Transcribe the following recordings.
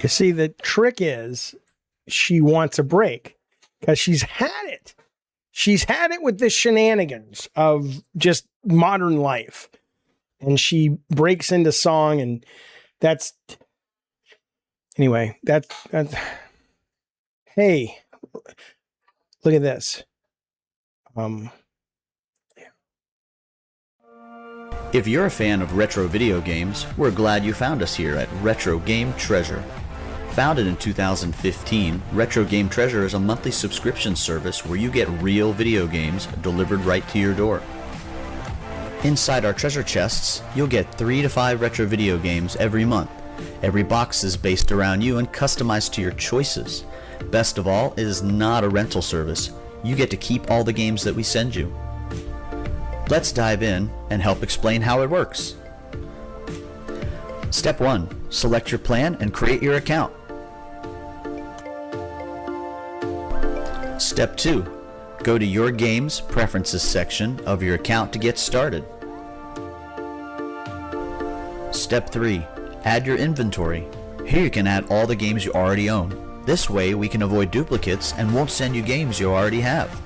You see, the trick is she wants a break because she's had it. She's had it with the shenanigans of just modern life. And she breaks into song, and that's... Anyway, that's... Hey, look at this. If you're a fan of retro video games, we're glad you found us here at Retro Game Treasure. Founded in 2015, Retro Game Treasure is a monthly subscription service where you get real video games delivered right to your door. Inside our treasure chests, you'll get 3 to 5 retro video games every month. Every box is based around you and customized to your choices. Best of all, it is not a rental service. You get to keep all the games that we send you. Let's dive in and help explain how it works. Step 1. Select your plan and create your account. Step 2. Go to your game's preferences section of your account to get started. Step 3. Add your inventory. Here you can add all the games you already own. This way we can avoid duplicates and won't send you games you already have.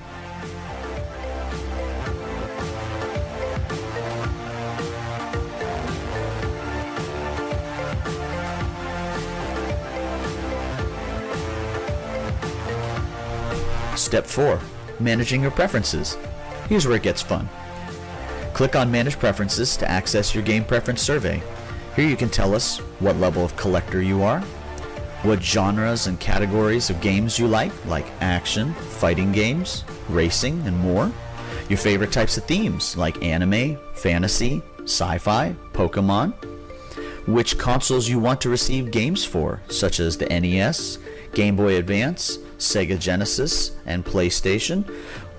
Step 4. Managing your preferences. Here's where it gets fun. Click on Manage Preferences to access your game preference survey. Here you can tell us what level of collector you are, what genres and categories of games you like action, fighting games, racing, and more, your favorite types of themes like anime, fantasy, sci-fi, Pokemon, which consoles you want to receive games for, such as the NES, Game Boy Advance, Sega Genesis, and PlayStation.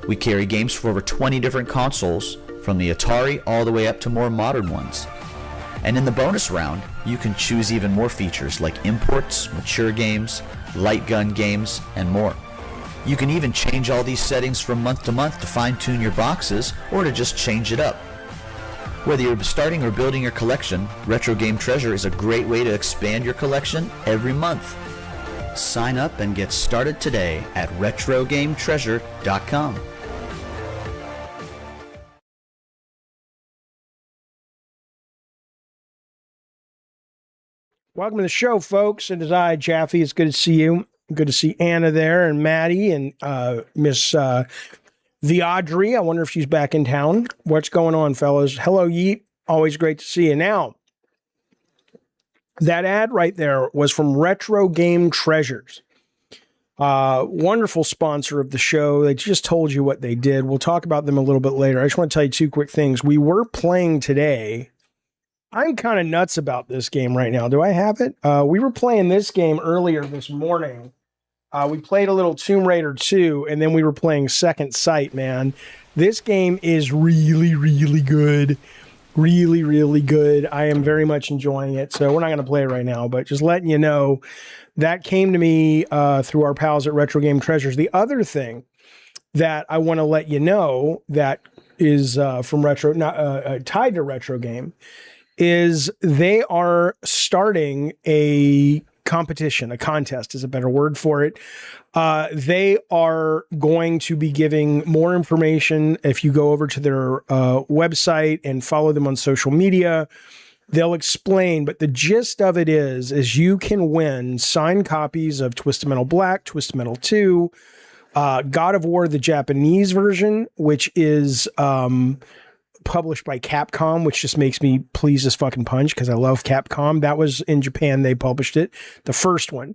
We carry games for over 20 different consoles, from the Atari all the way up to more modern ones. And in the bonus round, you can choose even more features like imports, mature games, light gun games, and more. You can even change all these settings from month to month to fine-tune your boxes or to just change it up. Whether you're starting or building your collection, Retro Game Treasure is a great way to expand your collection every month. Sign up and get started today at RetroGameTreasure.com. Welcome to the show, folks. It is I, Jaffe. It's good to see you. Good to see Anna there and Maddie and Miss the Audrey. I wonder if she's back in town. What's going on, fellas? Hello, Yeet. Always great to see you. Now, that ad right there was from Retro Game Treasures. Wonderful sponsor of the show. They just told you what they did. We'll talk about them a little bit later. I just want to tell you 2 quick things. We were playing today. I'm kind of nuts about this game right now. Do I have it? We were playing this game earlier this morning. We played a little Tomb Raider 2, and then we were playing Second Sight, man. This game is really, really good. Really, really good. I am very much enjoying it. So we're not going to play it right now, but just letting you know that came to me through our pals at Retro Game Treasures. The other thing that I want to let you know that is from Retro, tied to Retro Game, is they are starting a competition, a contest is a better word for it. They are going to be giving more information. If you go over to their website and follow them on social media, they'll explain, but the gist of it is you can win signed copies of Twisted Metal Black, Twisted Metal 2, God of War, the Japanese version, which is published by Capcom, which just makes me please this fucking punch because I love Capcom. That was in Japan. They published it, the first one.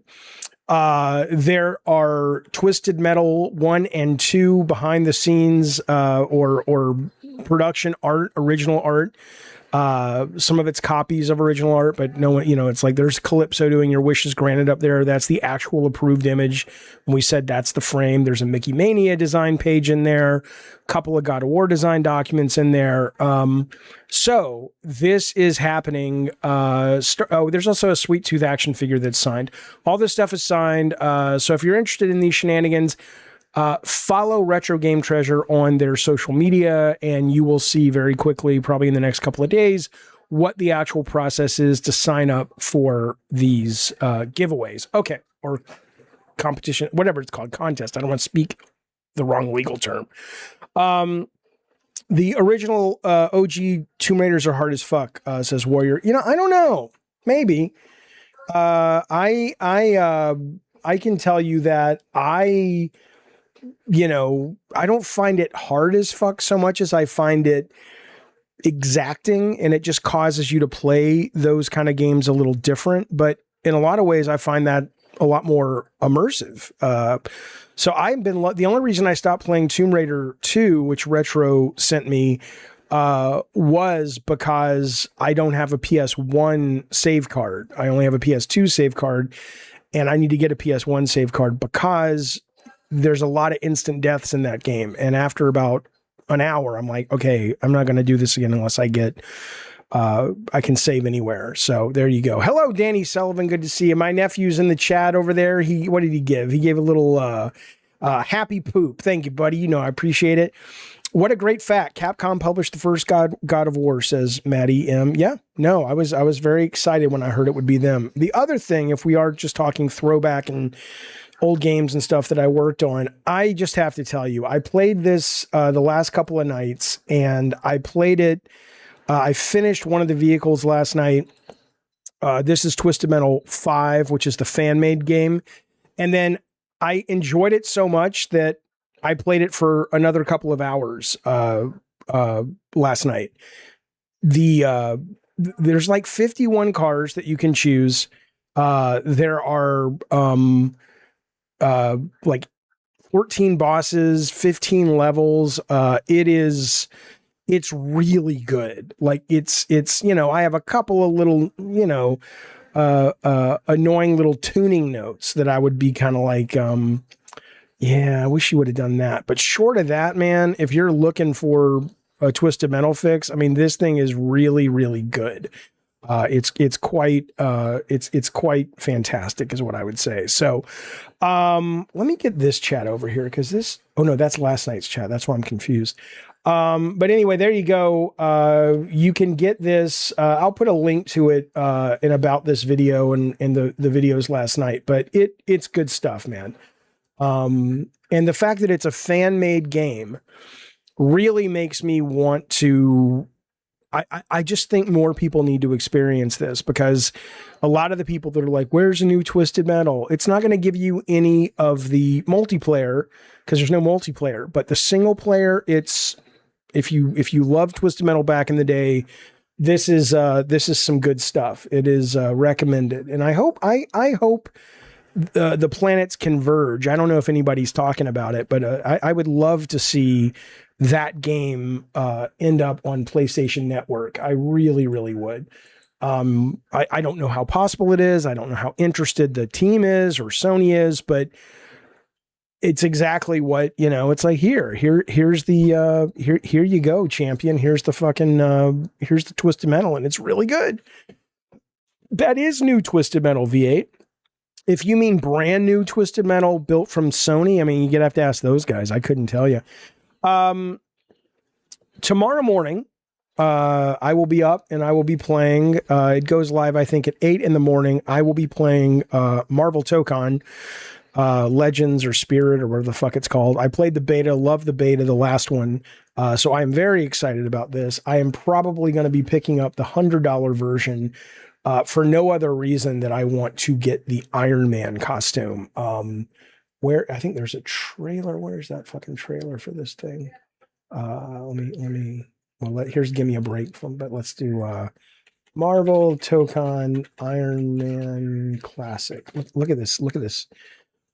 There are Twisted Metal 1 and 2 behind the scenes or production art, original art. Some of it's copies of original art, but no one, it's like there's Calypso doing Your Wishes Granted up there. That's the actual approved image. When we said that's the frame, there's a Mickey Mania design page in there, a couple of God of War design documents in there. So this is happening. There's also a Sweet Tooth action figure that's signed. All this stuff is signed. So if you're interested in these shenanigans, follow Retro Game Treasure on their social media, and you will see very quickly, probably in the next couple of days, what the actual process is to sign up for these giveaways. Okay, or competition, whatever it's called, contest. I don't want to speak the wrong legal term. The original OG Tomb Raiders are hard as fuck, says Warrior. You know, I don't know. Maybe. I can tell you that I don't find it hard as fuck so much as I find it exacting, and it just causes you to play those kind of games a little different. But in a lot of ways, I find that a lot more immersive. So I've been, the only reason I stopped playing Tomb Raider 2, which Retro sent me, was because I don't have a PS1 save card. I only have a PS2 save card, and I need to get a PS1 save card because there's a lot of instant deaths in that game. And after about an hour, I'm like, okay, I'm not going to do this again unless I get, I can save anywhere. So there you go. Hello, Danny Sullivan. Good to see you. My nephew's in the chat over there. What did he give? He gave a little happy poop. Thank you, buddy. You know, I appreciate it. What a great fact. Capcom published the first God of War, says Maddie M. Yeah, no, I was very excited when I heard it would be them. The other thing, if we are just talking throwback and old games and stuff that I worked on, I just have to tell you, I played this the last couple of nights, and I played it. I finished one of the vehicles last night. This is Twisted Metal 5, which is the fan-made game. And then I enjoyed it so much that I played it for another couple of hours last night. There's like 51 cars that you can choose. There are like 14 bosses, 15 levels. It's really good. Like it's, I have a couple of little, annoying little tuning notes that I would be kind of like, yeah, I wish you would have done that. But short of that, man, if you're looking for a Twisted Metal fix, I mean, this thing is really, really good. It's quite fantastic is what I would say. So, let me get this chat over here because oh no, that's last night's chat. That's why I'm confused. But anyway, there you go. You can get this. I'll put a link to it in about this video and the videos last night. But it's good stuff, man. And the fact that it's a fan-made game really makes me want to. I just think more people need to experience this because a lot of the people that are like, where's a new Twisted Metal? It's not going to give you any of the multiplayer because there's no multiplayer, but the single player, it's, if you love Twisted Metal back in the day, this is some good stuff. It is recommended. And I hope the planets converge. I don't know if anybody's talking about it, but I would love to see that game end up on PlayStation Network. I really, really would. I don't know how possible it is. I don't know how interested the team is or Sony is, but it's exactly what, it's like, here's the, here you go, champion. Here's the fucking, here's the Twisted Metal, and it's really good. That is new Twisted Metal V8. If you mean brand new Twisted Metal built from Sony, I mean, you're gonna have to ask those guys. I couldn't tell you. Tomorrow morning, I will be up and I will be playing, it goes live, I think at 8 a.m. I will be playing, Marvel Tokon, Legends or Spirit or whatever the fuck it's called. I played the beta, loved the beta, the last one. So I am very excited about this. I am probably going to be picking up the $100 version, for no other reason that I want to get the Iron Man costume. Where I think there's a trailer. Where's that fucking trailer for this thing? Here's Give Me a Break but let's do, Marvel Tokon Iron Man Classic. Look at this. Look at this.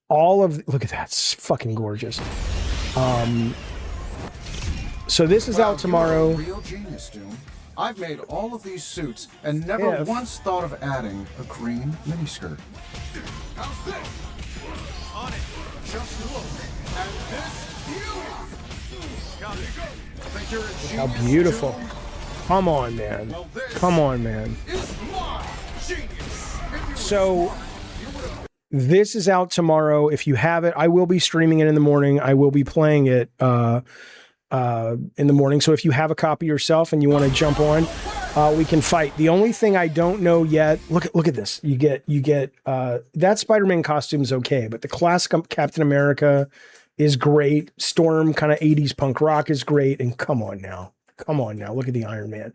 Look at that. It's fucking gorgeous. So this is out tomorrow. Real genius, Doom. I've made all of these suits and never once thought of adding a green miniskirt. How's this? On it. Just look at this beauty. How beautiful. Come on, man. Come on, man. So this is out tomorrow. If you have it, I will be streaming it in the morning. I will be playing it in the morning. So if you have a copy yourself and you want to jump on, we can fight. The only thing I don't know yet, look at this. You get that Spider-Man costume's okay, but the classic Captain America is great. Storm, kind of 80s punk rock, is great. And come on now, look at the Iron Man.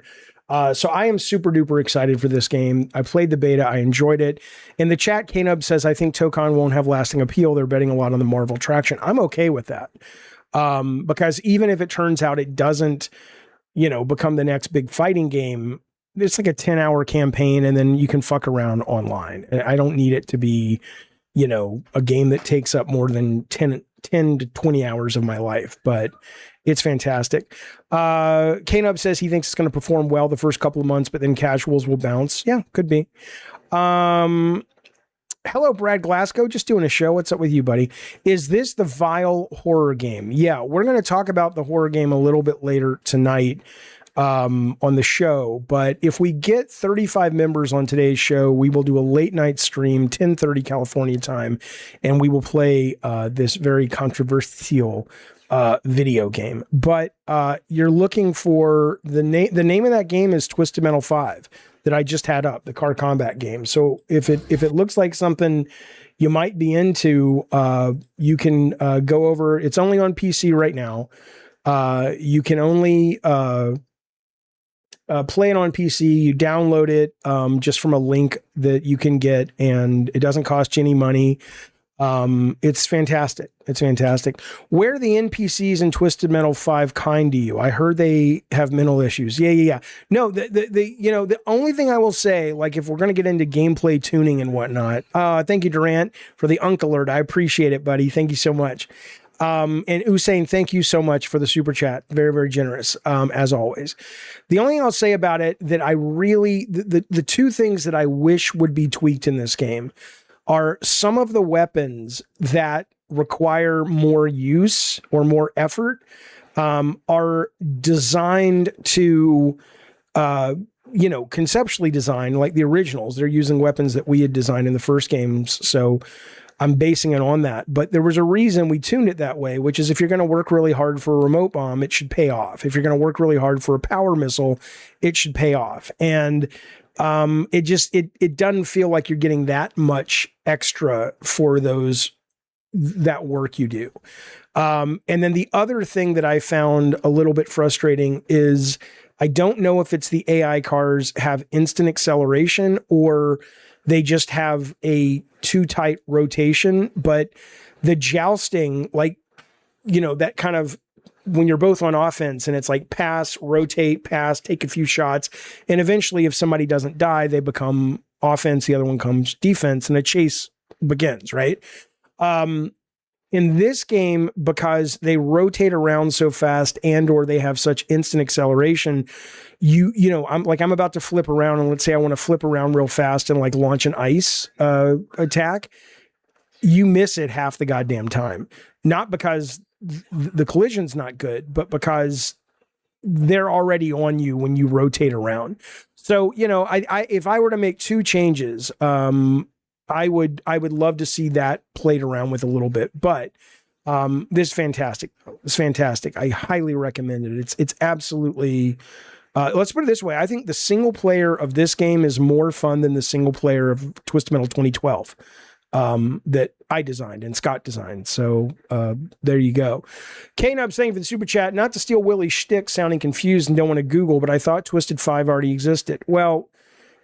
So I am super duper excited for this game. I played the beta. I enjoyed it. In the chat, Knub says, I think Tokon won't have lasting appeal. They're betting a lot on the Marvel traction. I'm okay with that. Because even if it turns out it doesn't, become the next big fighting game, it's like a 10-hour campaign and then you can fuck around online. And I don't need it to be, a game that takes up more than 10 to 20 hours of my life, but it's fantastic. Knub says he thinks it's going to perform well the first couple of months, but then casuals will bounce. Yeah, could be. Hello, Brad Glasgow. Just doing a show. What's up with you, buddy? Is this the Vile horror game? Yeah, we're going to talk about the horror game a little bit later tonight on the show. But if we get 35 members on today's show, we will do a late night stream, 10:30 California time, and we will play this very controversial video game. But you're looking for the name. The name of that game is Twisted Metal 5. That I just had up, the car combat game. So if it looks like something you might be into, you can go over. It's only on PC right now. You can only play it on PC. You download it just from a link that you can get, and it doesn't cost you any money. It's fantastic. It's fantastic. Where are the NPCs in Twisted Metal 5 kind to you? I heard they have mental issues. Yeah. No, the only thing I will say, like if we're going to get into gameplay tuning and whatnot, thank you, Durant, for the Unk Alert. I appreciate it, buddy. Thank you so much. And Usain, thank you so much for the super chat. Very, very generous, as always. The only thing I'll say about it that I really, the two things that I wish would be tweaked in this game are some of the weapons that require more use or more effort are designed to, conceptually designed like the originals. They're using weapons that we had designed in the first games. So I'm basing it on that. But there was a reason we tuned it that way, which is if you're going to work really hard for a remote bomb, it should pay off. If you're going to work really hard for a power missile, it should pay off. And it doesn't feel like you're getting that much extra for that work you do. And then the other thing that I found a little bit frustrating is I don't know if it's the AI cars have instant acceleration or they just have a too tight rotation, but the jousting, that kind of, when you're both on offense and it's like pass, rotate, pass, take a few shots. And eventually if somebody doesn't die, they become offense. The other one comes defense and a chase begins, right? In this game, because they rotate around so fast and, or they have such instant acceleration, I'm about to flip around and let's say I want to flip around real fast and like launch an ice attack. You miss it half the goddamn time. Not because the collision's not good, but because they're already on you when you rotate around. So, if I were to make two changes, I would love to see that played around with a little bit, but this is fantastic. It's fantastic. I highly recommend it. It's absolutely, let's put it this way. I think the single player of this game is more fun than the single player of Twisted Metal 2012. That I designed and Scott designed. So there you go. Knub saying for the super chat, not to steal Willie's shtick, sounding confused and don't want to Google, but I thought Twisted 5 already existed. Well,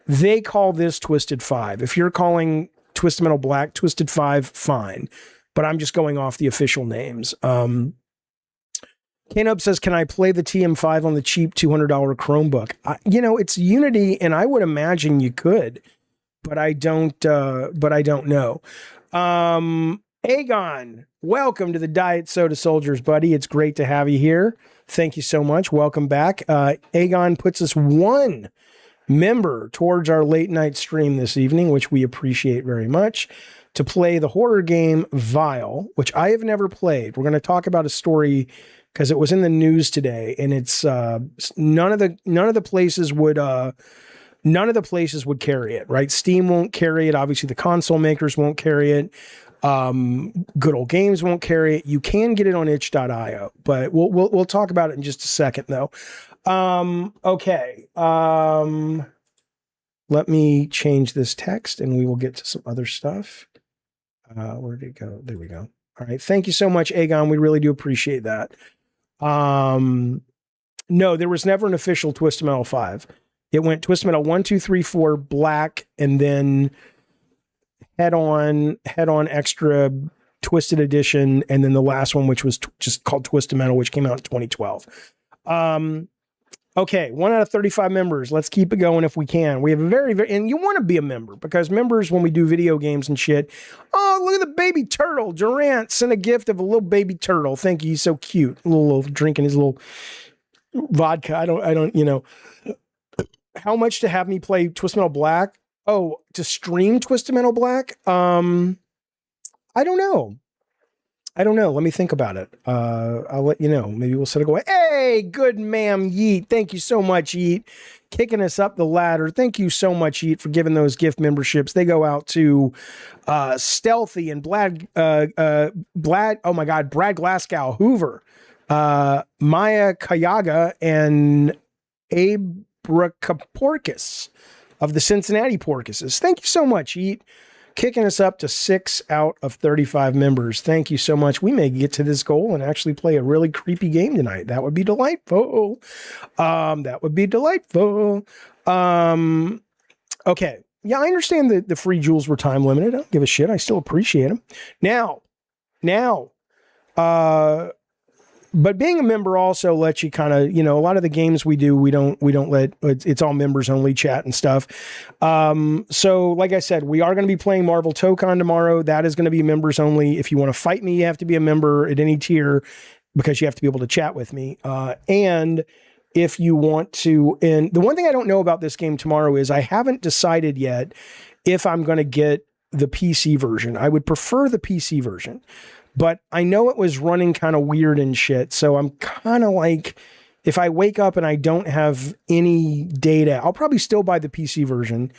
they call this Twisted 5. If you're calling Twisted Metal Black Twisted 5, fine. But I'm just going off the official names. Knub says, can I play the TM5 on the cheap $200 Chromebook? It's Unity, and I would imagine you could. But I don't know. Aegon, welcome to the Diet Soda Soldiers, buddy. It's great to have you here. Thank you so much. Welcome back. Aegon puts us one member towards our late night stream this evening, which we appreciate very much, to play the horror game Vile, which I have never played. We're going to talk about a story because it was in the news today, and it's none of the places would carry it, right? Steam won't carry it. Obviously, the console makers won't carry it. Good Old Games won't carry it. You can get it on itch.io, but we'll talk about it in just a second, though. Okay. Let me change this text and we will get to some other stuff. Where did it go? There we go. All right. Thank you so much, Aegon. We really do appreciate that. No, there was never an official Twisted Metal 5. It went Twisted Metal 1, 2, 3, 4, black, and then head on extra Twisted Edition, and then the last one, which was just called Twisted Metal, which came out in 2012. Okay, 1 out of 35 members. Let's keep it going if we can. We have a very, and you want to be a member, because members, when we do video games and shit, oh, look at the baby turtle. Durant sent a gift of a little baby turtle. Thank you. He's so cute. A little drinking his little vodka. I don't, you know. How much to have me play Twisted Metal Black? Oh, to stream Twisted Metal Black? I don't know. Let me think about it. I'll let you know. Maybe we'll set a goal. Hey, good ma'am, Yeet. Thank you so much, Yeet. Kicking us up the ladder. Thank you so much, Yeet, for giving those gift memberships. They go out to Stealthy and Brad, oh my God, Brad Glasgow, Hoover, Maya Kayaga, and Abracaporcus of the Cincinnati Porcuses. Thank you so much, Yeet. Kicking us up to 6 out of 35 members. Thank you so much. We may get to this goal and actually play a really creepy game tonight. That would be delightful. Okay. Yeah, I understand that the free jewels were time limited. I don't give a shit. I still appreciate them. Now, but being a member also lets you kind of, you know, a lot of the games we do, we don't let, it's all members only chat and stuff. So like I said, we are going to be playing Marvel Tokon tomorrow. That is going to be members only. If you want to fight me, you have to be a member at any tier, because you have to be able to chat with me. And if you want to, and the one thing I don't know about this game tomorrow is I haven't decided yet if I'm going to get the PC version. I would prefer the PC version, but I know it was running kind of weird and shit. So I'm kind of like, if I wake up and I don't have any data, I'll probably still buy the PC version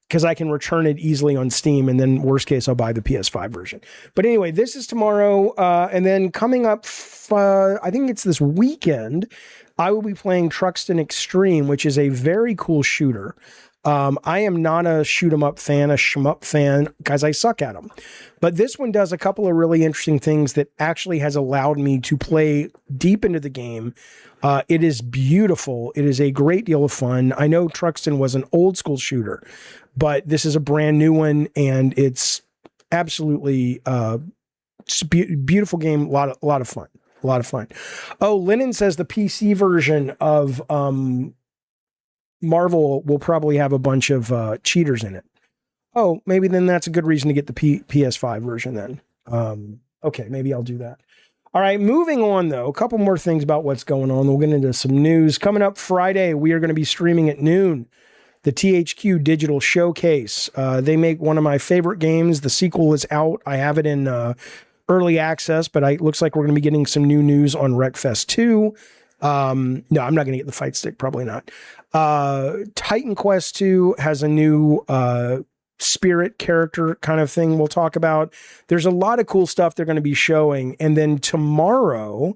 because I can return it easily on Steam. And then worst case, I'll buy the PS5 version. But anyway, this is tomorrow. And then coming up, I think it's this weekend, I will be playing Truxton Extreme, which is a very cool shooter. I am not a shoot 'em up fan, a shmup fan, because I suck at them. But this one does a couple of really interesting things that actually has allowed me to play deep into the game. It is beautiful. It is a great deal of fun. I know Truxton was an old school shooter, but this is a brand new one, and it's absolutely beautiful game. A lot of fun. A lot of fun. Oh, Lennon says the PC version of Marvel will probably have a bunch of cheaters in it. Oh, maybe then that's a good reason to get the PS5 version then. Okay, maybe I'll do that. All right, moving on though. A couple more things about what's going on. We'll get into some news. Coming up Friday, we are going to be streaming at noon the THQ Digital Showcase. They make one of my favorite games. The sequel is out. I have it in early access, but it looks like we're going to be getting some new news on Wreckfest 2. No, I'm not going to get the fight stick. Probably not. Titan Quest 2 has a new spirit character kind of thing we'll talk about. There's a lot of cool stuff they're going to be showing. And then tomorrow,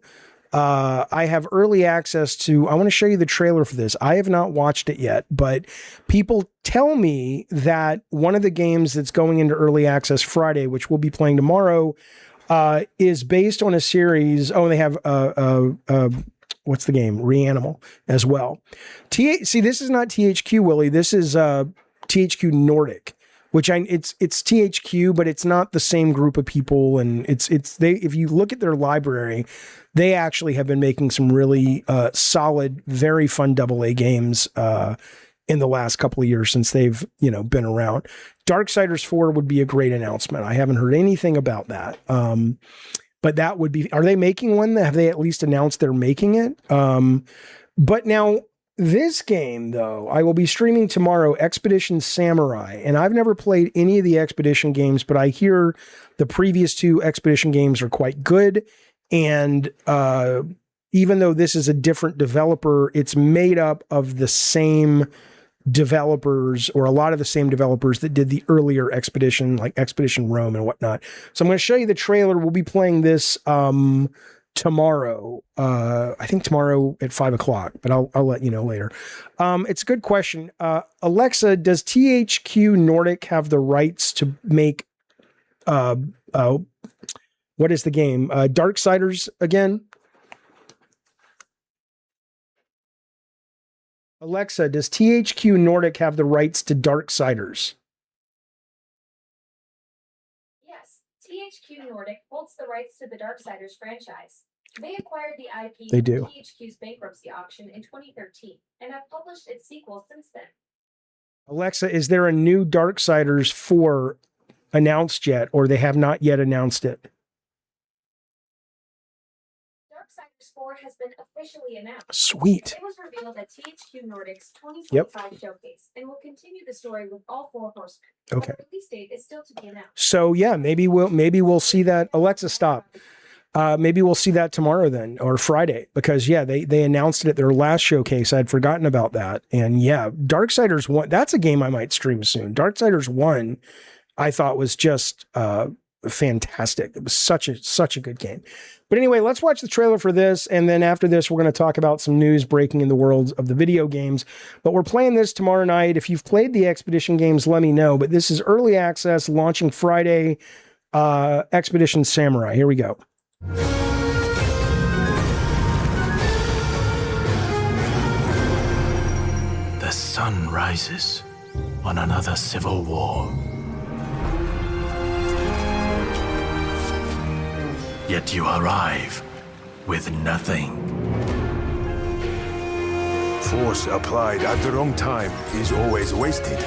I have early access to, I want to show you the trailer for this. I have not watched it yet, but people tell me that one of the games that's going into early access Friday, which we'll be playing tomorrow, is based on a series. Oh, and they have what's the game? Reanimal as well. See, this is not THQ, Willie. This is THQ Nordic, which it's THQ, but it's not the same group of people. And if you look at their library, they actually have been making some really solid, very fun AA games in the last couple of years since they've been around. Darksiders 4 would be a great announcement. I haven't heard anything about that. But that would be, are they making one? Have they at least announced they're making it? But now this game though, I will be streaming tomorrow, Expedition Samurai. And I've never played any of the Expedition games, but I hear the previous 2 Expedition games are quite good. And even though this is a different developer, it's made up of the same developers, or a lot of the same developers that did the earlier Expedition, like Expedition Rome and whatnot. So I'm going to show you the trailer. We'll be playing this tomorrow. I think tomorrow at 5 o'clock, but I'll let you know later. It's a good question. Alexa, does THQ Nordic have the rights to make what is the game? Darksiders again? Alexa, does THQ Nordic have the rights to Darksiders? Yes, THQ Nordic holds the rights to the Darksiders franchise. They acquired the IP They from do. THQ's bankruptcy auction in 2013 and have published its sequel since then. Alexa, is there a new Darksiders 4 announced yet, or they have not yet announced it? Darksiders 4 has been officially announced. Sweet. It was revealed at THQ Nordic's 2025 showcase and will continue the story with all 4 horsemen. Okay. But the release date is still to be announced. So yeah, maybe we'll see that. Alexa, stop. Maybe we'll see that tomorrow then, or Friday, because yeah, they announced it at their last showcase. I'd forgotten about that. And yeah, Darksiders 1, that's a game I might stream soon. Darksiders 1, I thought was just fantastic. It was such a good game. But anyway, let's watch the trailer for this, and then after this, we're going to talk about some news breaking in the world of the video games. But we're playing this tomorrow night. If you've played the Expedition games, let me know. But this is early access, launching Friday. Expedition Samurai. Here we go. The sun rises on another civil war. Yet you arrive with nothing. Force applied at the wrong time is always wasted.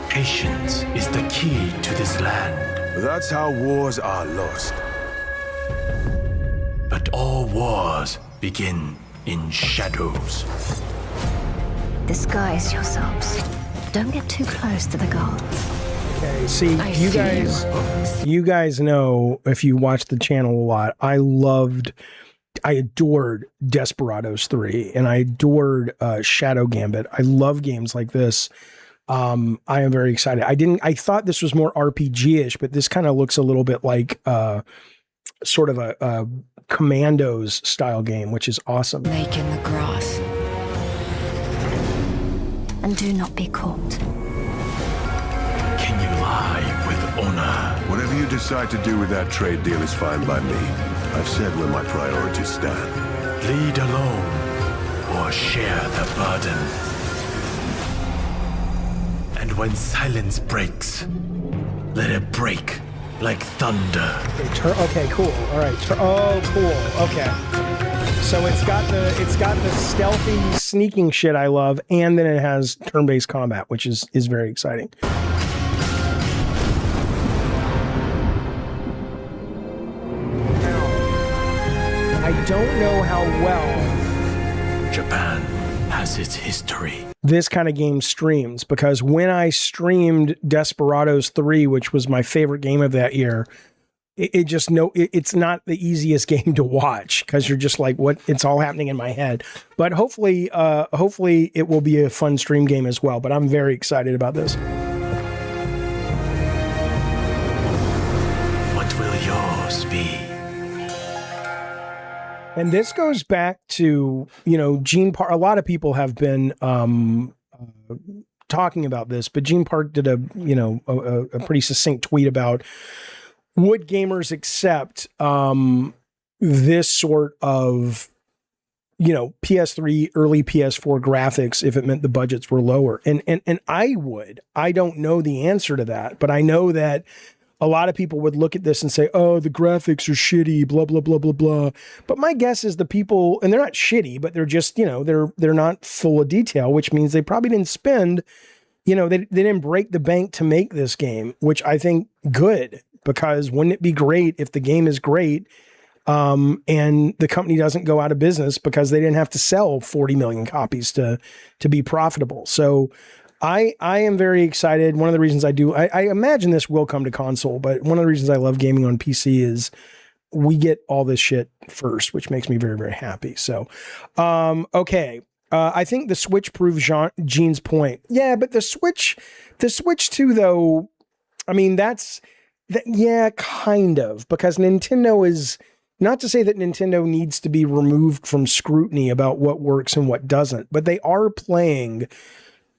Patience is the key to this land. That's how wars are lost. But all wars begin in shadows. Disguise yourselves. Don't get too close to the gods. Okay, see, you guys know, if you watch the channel a lot, I adored Desperados 3, and I adored Shadow Gambit. I love games like this. I am very excited. I thought this was more RPG-ish, but this kind of looks a little bit like sort of a Commandos style game, which is awesome. Make in the grass. And do not be caught. Can you lie with honor? Whatever you decide to do with that trade deal is fine by me. I've said where my priorities stand. Lead alone or share the burden. And when silence breaks, let it break like thunder. Okay, cool. All right. Oh, cool. Okay. So it's got the stealthy sneaking shit I love, and then it has turn-based combat, which is very exciting. I don't know how well Japan has its history. This kind of game streams, because when I streamed Desperados 3, which was my favorite game of that year, it's not the easiest game to watch, because you're just like, what? It's all happening in my head. But hopefully it will be a fun stream game as well. But I'm very excited about this. What will yours be? And this goes back to, Gene Park. A lot of people have been talking about this, but Gene Park did a pretty succinct tweet about, would gamers accept this sort of, PS3, early PS4 graphics if it meant the budgets were lower? And I would. I don't know the answer to that, but I know that a lot of people would look at this and say, oh, the graphics are shitty, blah, blah, blah, blah, blah. But my guess is the people, and they're not shitty, but they're just, they're not full of detail, which means they probably didn't spend, they didn't break the bank to make this game, which I think good, because wouldn't it be great if the game is great and the company doesn't go out of business because they didn't have to sell 40 million copies to be profitable. So I am very excited. One of the reasons I imagine this will come to console, but one of the reasons I love gaming on PC is we get all this shit first, which makes me very, very happy. So, okay. I think the Switch proves Gene's point. Yeah, but the Switch 2 though, I mean, yeah, kind of, because Nintendo Not to say that Nintendo needs to be removed from scrutiny about what works and what doesn't, but they are playing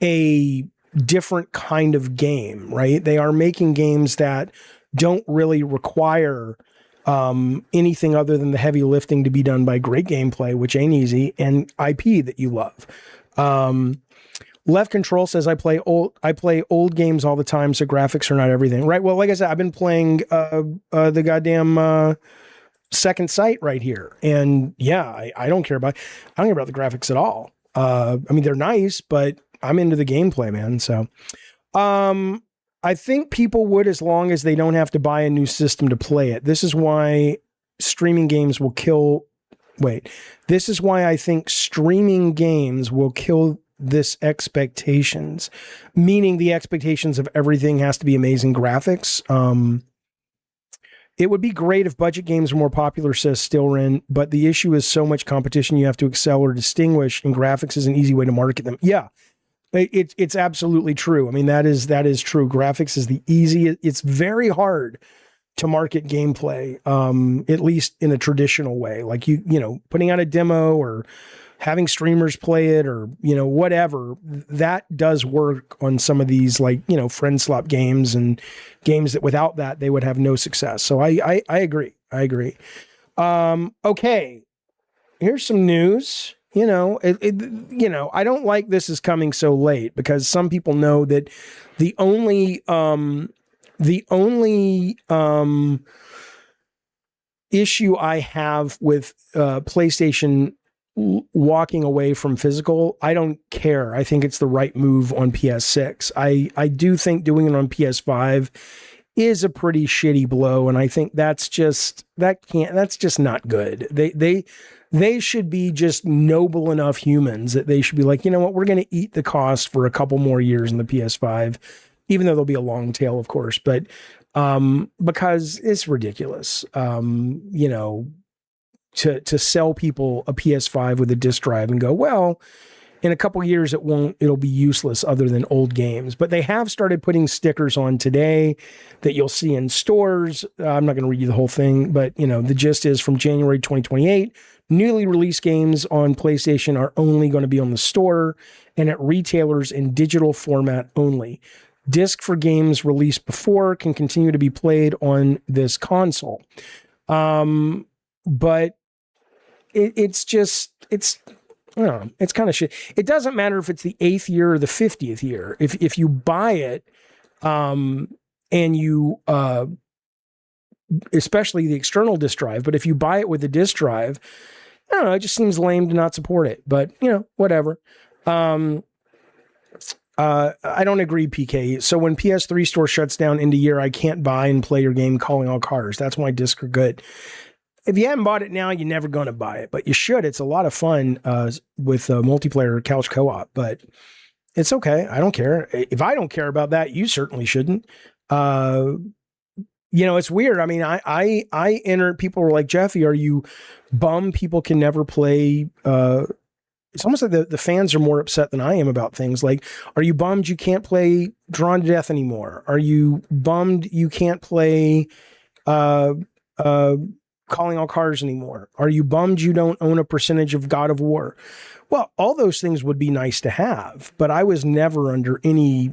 a different kind of game, right? They are making games that don't really require anything other than the heavy lifting to be done by great gameplay, which ain't easy, and IP that you love. Left Control says I play old games all the time, so graphics are not everything. Right. Well, like I said, I've been playing the goddamn Second Sight right here. And yeah, I don't care about the graphics at all. I mean, they're nice, but I'm into the gameplay, man. So I think people would, as long as they don't have to buy a new system to play it. This is why streaming games will kill. This is why I think streaming games will kill this expectations, meaning the expectations of everything has to be amazing graphics. It would be great if budget games were more popular, says Stillrin, but the issue is so much competition you have to excel or distinguish, and graphics is an easy way to market them. Yeah, it's absolutely true. I mean, that is true. Graphics is the easiest. It's very hard to market gameplay, at least in a traditional way, like you know, putting out a demo or having streamers play it, or, you know, whatever. That does work on some of these, like, you know, friend slot games and games that without that they would have no success. So I agree. Okay, here's some news. You know, you know, I don't like this is coming so late, because some people know that the only issue I have with PlayStation walking away from physical, I don't care. I think it's the right move on PS6. I do think doing it on PS5 is a pretty shitty blow, and I think that's just not good. They should be just noble enough humans that they should be like, you know what, we're going to eat the cost for a couple more years in the PS5, even though there'll be a long tail, of course, but because it's ridiculous, you know, to sell people a PS5 with a disc drive and go, well, in a couple years it'll be useless other than old games. But they have started putting stickers on today that you'll see in stores. I'm not going to read you the whole thing, but you know, the gist is from January 2028, newly released games on PlayStation are only going to be on the store and at retailers in digital format only. Disc for games released before can continue to be played on this console. But it's kind of shit. It doesn't matter if it's the 8th year or the 50th year. If you buy it, and you, especially the external disk drive, but if you buy it with the disk drive, I don't know, it just seems lame to not support it, but you know, whatever. I don't agree, PK. So when PS3 store shuts down end of year, I can't buy and play your game Calling All Cars. That's why discs are good. If you haven't bought it now, you're never going to buy it, but you should. It's a lot of fun with multiplayer couch co-op, but it's okay. I don't care. If I don't care about that, you certainly shouldn't. You know, it's weird. I mean, I entered, people were like, Jeffy, are you bummed people can never play? It's almost like the fans are more upset than I am about things. Like, are you bummed you can't play Drawn to Death anymore? Are you bummed you can't play Calling All Cars anymore? Are you bummed you don't own a percentage of God of War? Well, all those things would be nice to have, but I was never under any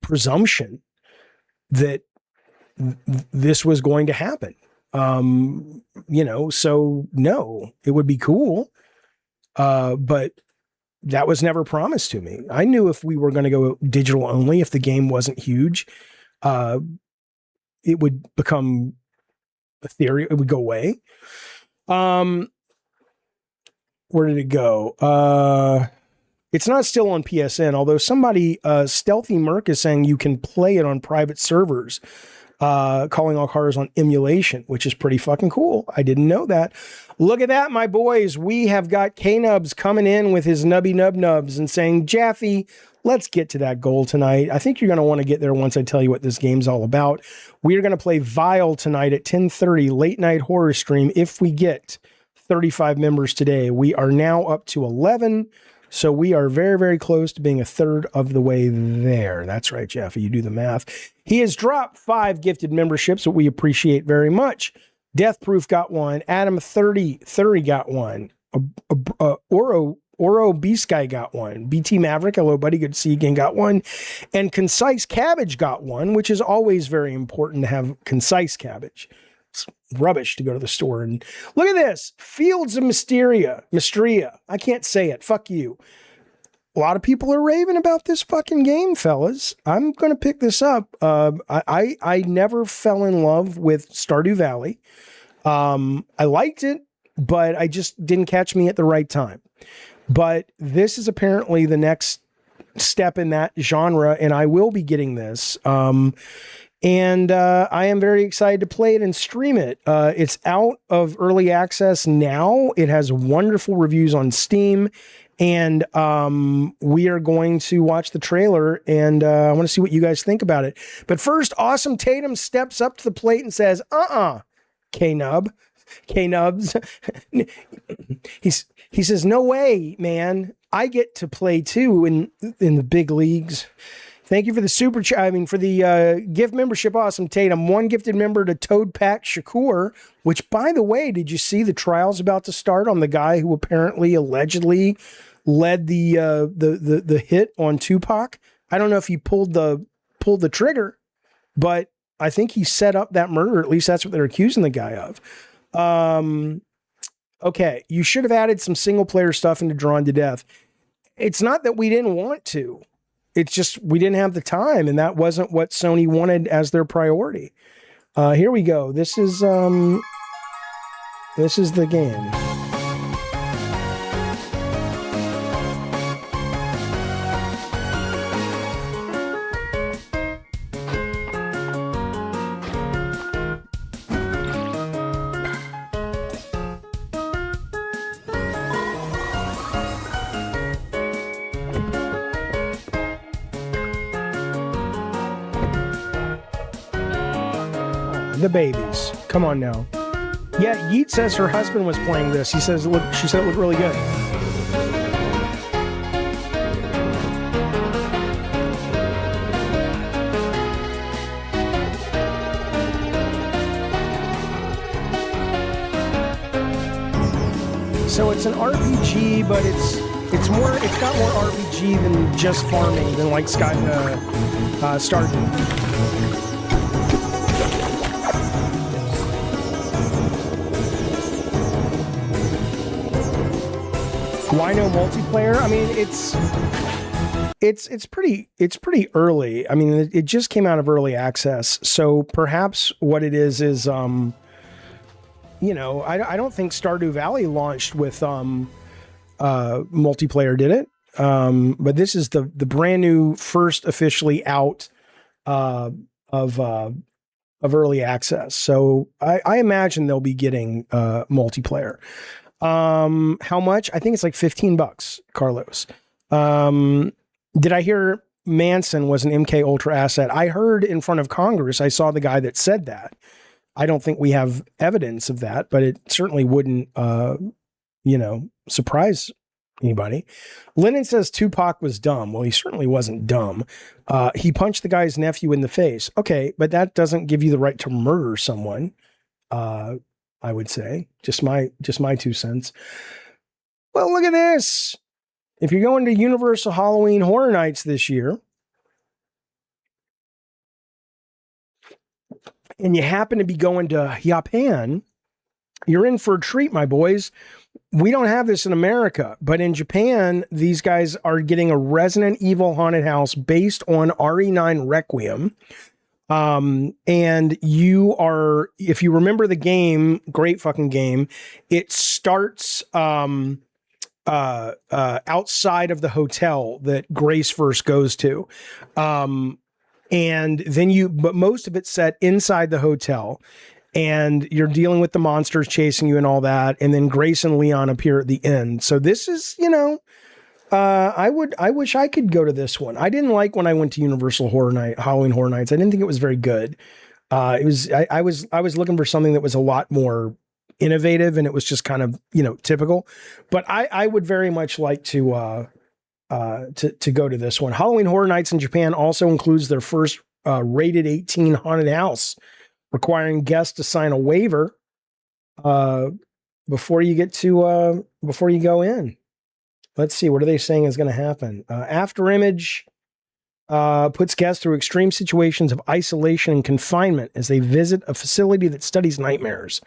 presumption that this was going to happen. You know, so no, it would be cool. But that was never promised to me. I knew if we were going to go digital only, if the game wasn't huge, it would become a theory. It would go away. Where did it go? It's not still on PSN, although somebody, Stealthy Merc, is saying you can play it on private servers, Calling All Cars on emulation, which is pretty fucking cool. I didn't know that. Look at that, my boys. We have got K-Nubs coming in with his nubby nubs and saying, Jaffe, let's get to that goal tonight. I think you're going to want to get there once I tell you what this game's all about. We are going to play Vile tonight at 10:30, late night horror stream. If we get 35 members today, we are now up to 11. So we are very, very close to being a third of the way there. That's right, Jeff. You do the math. He has dropped 5 gifted memberships, that we appreciate very much. Death Proof got one. Adam 30 got one. Oro Beast Guy got one. BT Maverick, hello buddy, good to see you again, got one. And Concise Cabbage got one, which is always very important to have concise cabbage. It's rubbish to go to the store and look at this. Fields of Mystria. I can't say it. Fuck you. A lot of people are raving about this fucking game, fellas. I'm going to pick this up. I never fell in love with Stardew Valley. I liked it, but I just didn't catch me at the right time. But this is apparently the next step in that genre, and I will be getting this. And I am very excited to play it and stream it. It's out of early access now. It has wonderful reviews on Steam. And we are going to watch the trailer, and I want to see what you guys think about it. But first, Awesome Tatum steps up to the plate and says, K-Nubs. He says, no way, man. I get to play too in the big leagues. Thank you for the for the gift membership, Awesome Tatum. One gifted member to Toad Pat Shakur, which, by the way, did you see the trial's about to start on the guy who allegedly led the hit on Tupac? I don't know if he pulled the trigger, but I think he set up that murder. At least that's what they're accusing the guy of. Okay, you should have added some single player stuff into Drawn to Death. It's not that we didn't want to. It's just we didn't have the time, and that wasn't what Sony wanted as their priority. Here we go. This is the game. The babies. Come on now. Yeah, Yeet says her husband was playing this. She said it looked really good. So it's an RPG, but it's got more RPG than just farming, than like Stardew. Wino multiplayer. I mean, it's pretty early. I mean, it just came out of early access, so perhaps what it is I don't think Stardew Valley launched with multiplayer, did it? But this is the brand new first officially out of early access. So I imagine they'll be getting multiplayer. How much? I think it's like $15, Carlos. Did I hear Manson was an MK Ultra asset? I heard in front of Congress, I saw the guy that said that. I don't think we have evidence of that, but it certainly wouldn't, surprise anybody. Lennon says Tupac was dumb. Well, he certainly wasn't dumb. He punched the guy's nephew in the face. Okay, but that doesn't give you the right to murder someone. I would say just my 2 cents. Well, look at this. If you're going to Universal Halloween Horror Nights this year and you happen to be going to Japan, you're in for a treat, my boys. We don't have this in America, but in Japan, these guys are getting a Resident Evil haunted house based on RE9 Requiem. And you are, if you remember the game, great fucking game, it starts outside of the hotel that Grace first goes to. And then but most of it's set inside the hotel, and you're dealing with the monsters chasing you and all that. And then Grace and Leon appear at the end. So this is, I wish I could go to this one. I didn't like when I went to Universal Halloween Horror Nights. I didn't think it was very good. I was looking for something that was a lot more innovative, and it was just kind of, typical. But I would very much like to go to this one. Halloween Horror Nights in Japan also includes their first rated 18 haunted house, requiring guests to sign a waiver before you get to before you go in. Let's see, what are they saying is going to happen? After Image puts guests through extreme situations of isolation and confinement as they visit a facility that studies nightmares.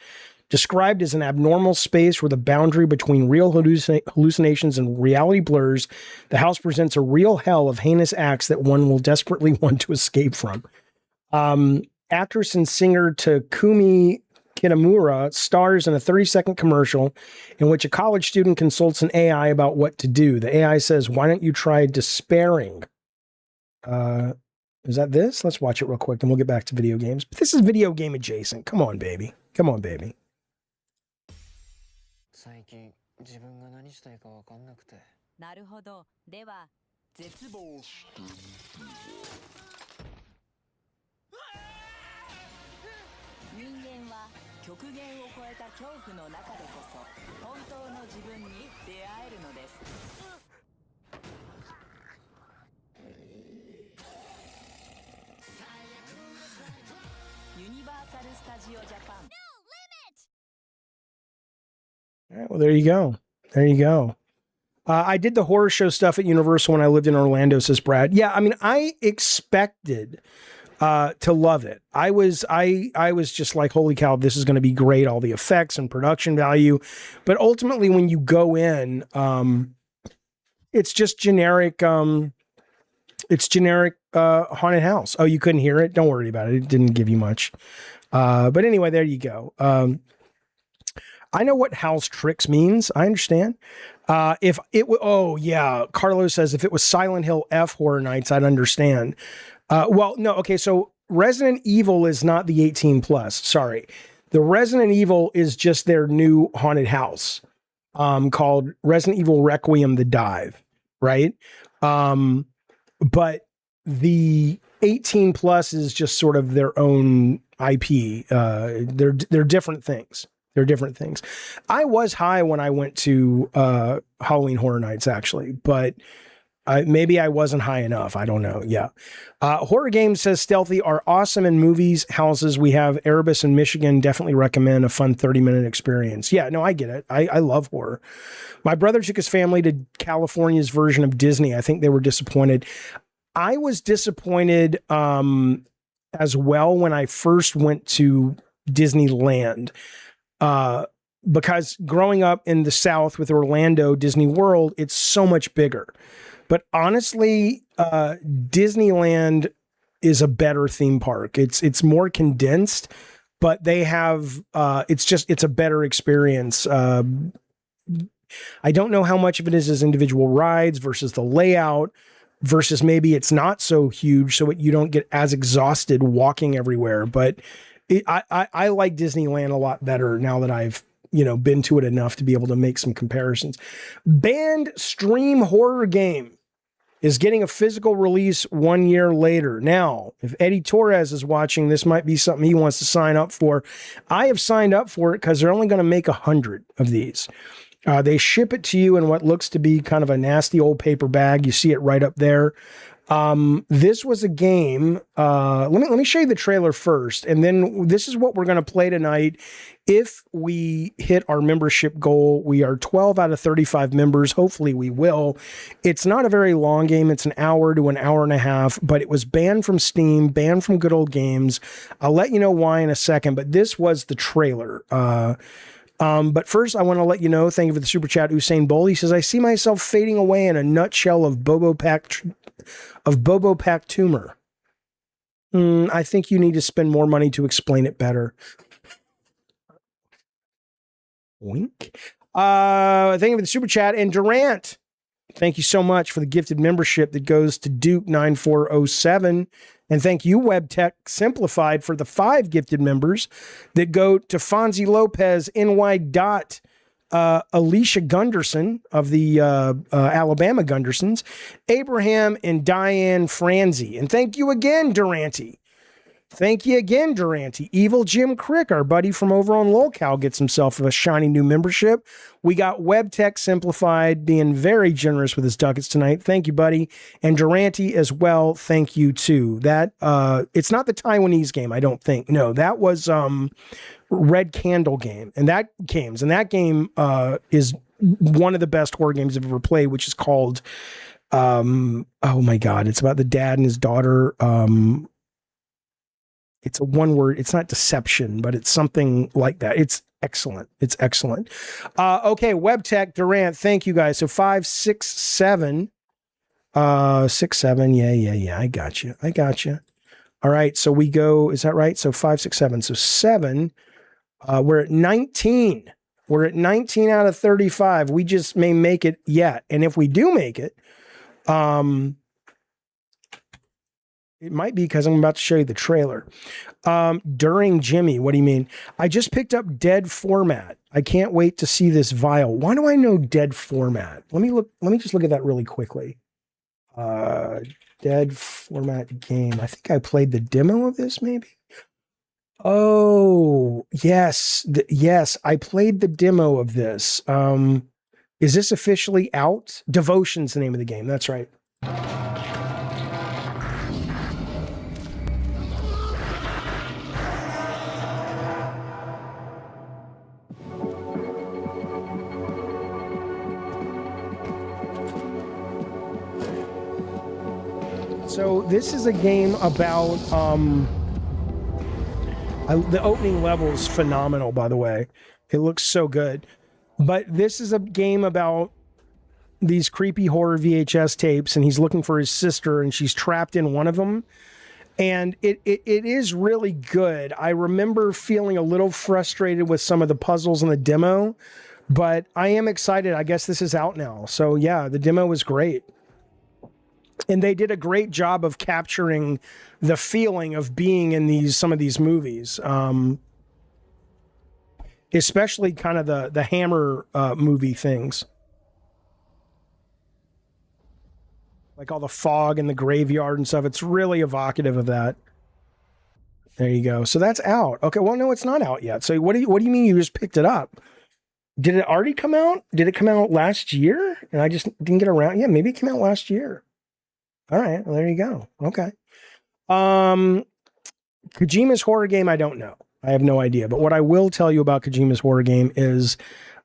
Described as an abnormal space where the boundary between real hallucinations and reality blurs, the house presents a real hell of heinous acts that one will desperately want to escape from. Actress and singer Takumi Kitamura stars in a 30-second commercial in which a college student consults an AI about what to do. The AI says, "Why don't you try despairing?" Is that this? Let's watch it real quick, then we'll get back to video games. But this is video game adjacent. Come on, baby. Come on, baby. 最近自分が何したいか分かんなくて。なるほど。では絶望。人間は極限を超えた恐怖の中でこそ本当の自分に出会えるのです。ユニバーサル・スタジオ・ジャパン。All right, well, there you go. There you go. I did the horror show stuff at Universal when I lived in Orlando, says Brad. Yeah, I mean, I expected to love it. I was just like, holy cow, this is going to be great. All the effects and production value. But ultimately, when you go in, it's just generic. It's generic haunted house. Oh, you couldn't hear it? Don't worry about it. It didn't give you much. But anyway, there you go. I know what house tricks means. I understand. If it oh yeah, Carlos says if it was Silent Hill F Horror Nights, I'd understand. Well, no, okay, so Resident Evil is not the 18 plus. Sorry, the Resident Evil is just their new haunted house, called Resident Evil Requiem: The Dive, right? But the 18 plus is just sort of their own IP. They're different things. They're different things. I was high when I went to Halloween Horror Nights, actually, but maybe I wasn't high enough. I don't know. Yeah. Horror Games says Stealthy are awesome in movies, houses. We have Erebus in Michigan. Definitely recommend a fun 30-minute experience. Yeah, no, I get it. I love horror. My brother took his family to California's version of Disney. I think they were disappointed. I was disappointed as well when I first went to Disneyland. Because growing up in the South with Orlando Disney World, it's so much bigger. But honestly, Disneyland is a better theme park. It's more condensed, but they have, it's a better experience. I don't know how much of it is as individual rides versus the layout versus maybe it's not so huge, so you don't get as exhausted walking everywhere. But I like Disneyland a lot better now that I've, been to it enough to be able to make some comparisons. Banned Stream Horror Game is getting a physical release 1 year later. Now, if Eddie Torres is watching, this might be something he wants to sign up for. I have signed up for it because they're only going to make 100 of these. They ship it to you in what looks to be kind of a nasty old paper bag. You see it right up there. This was a game. Let me show you the trailer first, and then this is what we're going to play tonight. If we hit our membership goal, we are 12 out of 35 members. Hopefully we will. It's not a very long game. It's an hour to an hour and a half, but it was banned from Steam, banned from Good Old Games. I'll let you know why in a second, but this was the trailer. But first I want to let you know, thank you for the super chat, Usain Bolt. He says, I see myself fading away in a nutshell of Bobo Pack tumor. I think you need to spend more money to explain it better. Wink. Thank you for the super chat. And Durant, thank you so much for the gifted membership that goes to Duke9407. And thank you, WebTech Simplified, for the 5 gifted members that go to Fonzie Lopez, NY Dot, Alicia Gunderson of the Alabama Gundersons, Abraham and Diane Franzi. And thank you again, Durante, Thank you again, Durante. Evil Jim Crick, our buddy from over on Lolcow, gets himself a shiny new membership. We got WebTech Simplified being very generous with his ducats tonight. Thank you, buddy. And Durante as well. Thank you too. That it's not the Taiwanese game, I don't think. No, that was Red Candle game. And that game is one of the best horror games I've ever played, which is called oh my God, it's about the dad and his daughter. It's a one word. It's not deception, but it's something like that. It's excellent. It's excellent. Okay, WebTech, Durant, thank you guys. So 5, 6, 7. 6, 7. Yeah. I got you. All right, so we go, is that right? So 5, 6, 7. So 7. We're at 19. We're at 19 out of 35. We just may make it yet. And if we do make it, it might be because I'm about to show you the trailer. During Jimmy, what do you mean? I just picked up Dead Format. I can't wait to see this vial. Why do I know Dead Format? Let me just look at that really quickly. Dead Format game. I think I played the demo of this, maybe. Oh, yes. Yes, I played the demo of this. Is this officially out? Devotion's the name of the game. That's right. So this is a game about the opening level is phenomenal, by the way. It looks so good. But this is a game about these creepy horror VHS tapes, and he's looking for his sister, and she's trapped in one of them. And it is really good. I remember feeling a little frustrated with some of the puzzles in the demo, but I am excited. I guess this is out now. So yeah, the demo was great. And they did a great job of capturing the feeling of being in some of these movies, especially kind of the Hammer movie things, like all the fog and the graveyard and stuff. It's really evocative of that. There you go. So that's out. Okay. Well, no, it's not out yet. So what do you mean you just picked it up? Did it already come out? Did it come out last year? And I just didn't get around. Yeah, maybe it came out last year. All right, well, there you go. Okay. Kojima's horror game, I don't know. I have no idea. But what I will tell you about Kojima's horror game is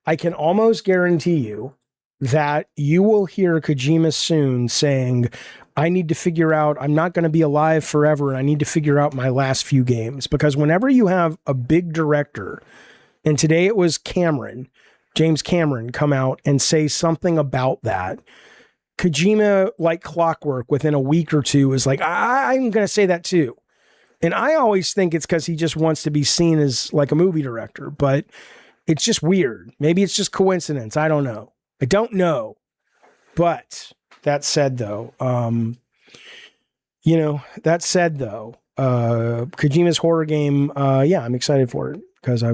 I can almost guarantee you that you will hear Kojima soon saying, I need to figure out, I'm not going to be alive forever, and I need to figure out my last few games. Because whenever you have a big director, and today it was James Cameron, come out and say something about that, Kojima, like clockwork, within a week or two is like, I'm going to say that too. And I always think it's because he just wants to be seen as like a movie director, but it's just weird. Maybe it's just coincidence. I don't know. But that said though, Kojima's horror game, yeah, I'm excited for it. Because I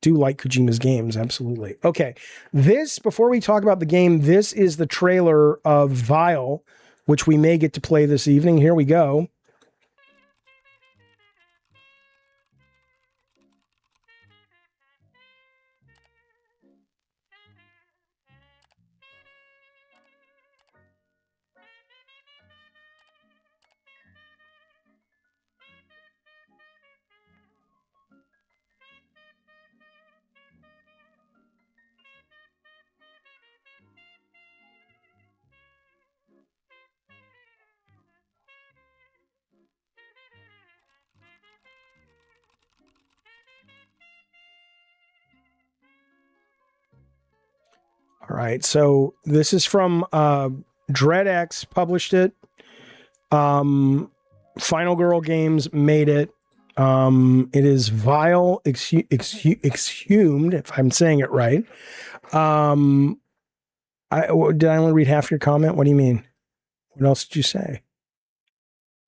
do like Kojima's games, absolutely. Okay, before we talk about the game, this is the trailer of Vile, which we may get to play this evening. Here we go. All right, so this is from DreadX published it. Final Girl Games made it. It is Vile Exhumed, if I'm saying it right. Did I only read half your comment? What do you mean? What else did you say?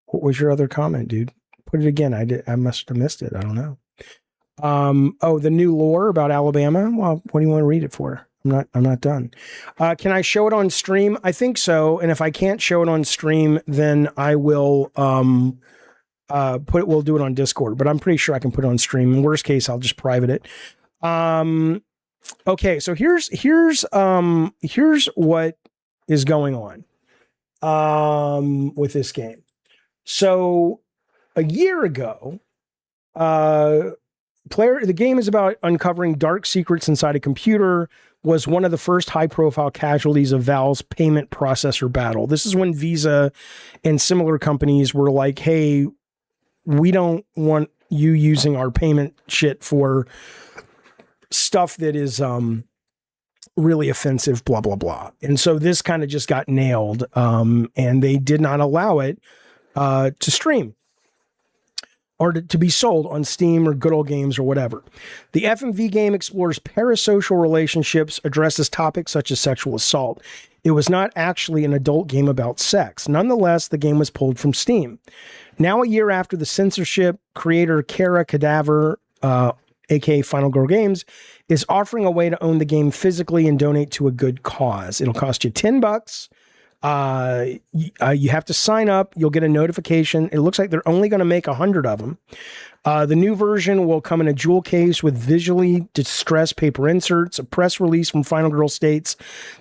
What was your other comment, dude? Put it again. I must have missed it. I don't know. The new lore about Alabama. Well, what do you want to read it for? I'm not done. Can I show it on stream? I think so. And if I can't show it on stream, then I will We'll do it on Discord, but I'm pretty sure I can put it on stream. In worst case, I'll just private it. Okay, so here's what is going on with this game. So a year ago, the game is about uncovering dark secrets inside a computer, was one of the first high-profile casualties of Valve's payment processor battle. This is when Visa and similar companies were like, hey, we don't want you using our payment shit for stuff that is really offensive, blah, blah, blah. And so this kind of just got nailed, and they did not allow it to stream or to be sold on Steam or Good Old Games or whatever. The FMV game explores parasocial relationships, addresses topics such as sexual assault. It was not actually an adult game about sex. Nonetheless, the game was pulled from Steam. Now, a year after the censorship, creator Kara Cadaver, aka Final Girl Games, is offering a way to own the game physically and donate to a good cause. It'll cost you $10. You have to sign up. You'll get a notification. It looks like they're only going to make 100 of them. The new version will come in a jewel case with visually distressed paper inserts. A press release from Final Girl states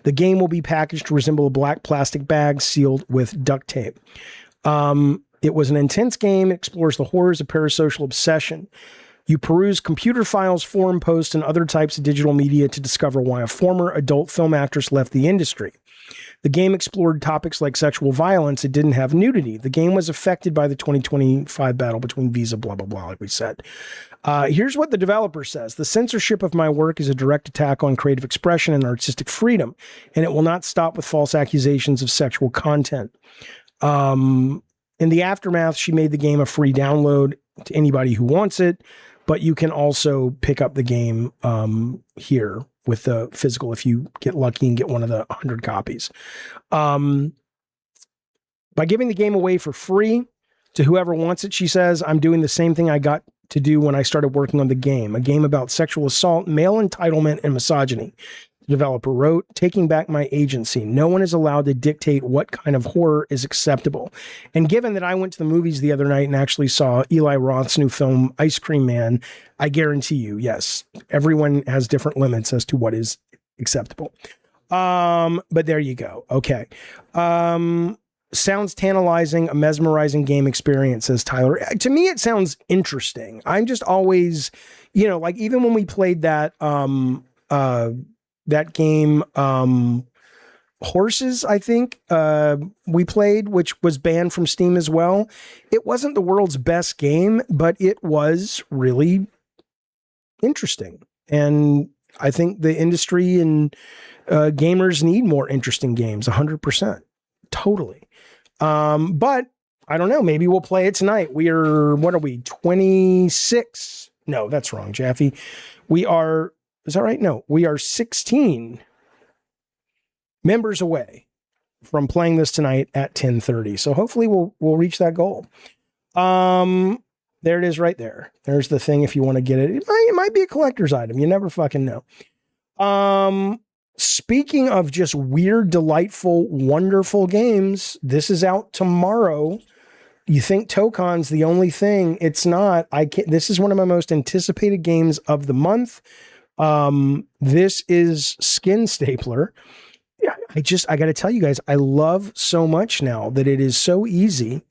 the game will be packaged to resemble a black plastic bag sealed with duct tape. It was an intense game. It explores the horrors of parasocial obsession. You peruse computer files, forum posts, and other types of digital media to discover why a former adult film actress left the industry. The game explored topics like sexual violence. It didn't have nudity. The game was affected by the 2025 battle between Visa, blah, blah, blah, like we said. Here's what the developer says. The censorship of my work is a direct attack on creative expression and artistic freedom, and it will not stop with false accusations of sexual content. In the aftermath, she made the game a free download to anybody who wants it, but you can also pick up the game here with the physical if you get lucky and get one of the 100 copies. By giving the game away for free to whoever wants it, she says, I'm doing the same thing I got to do when I started working on the game, a game about sexual assault, male entitlement, and misogyny. The developer wrote, taking back my agency. No one is allowed to dictate what kind of horror is acceptable. And given that I went to the movies the other night and actually saw Eli Roth's new film, Ice Cream Man, I guarantee you, yes, everyone has different limits as to what is acceptable. But there you go. Okay. Sounds tantalizing, a mesmerizing game experience, says Tyler. To me, it sounds interesting. I'm just always, like even when we played that game, Horses, I think, we played, which was banned from Steam as well. It wasn't the world's best game, but it was really interesting. And I think the industry and gamers need more interesting games, 100%. Totally. But I don't know. Maybe we'll play it tonight. What are we, 26? No, that's wrong, Jaffe. Is that right? No, we are 16 members away from playing this tonight at 10:30. So hopefully we'll reach that goal. There it is right there. There's the thing if you want to get it. It might be a collector's item. You never fucking know. Speaking of just weird, delightful, wonderful games, this is out tomorrow. You think Tokon's the only thing. It's not. This is one of my most anticipated games of the month. This is Skin Stapler. Yeah, I got to tell you guys, I love so much now that it is so easy,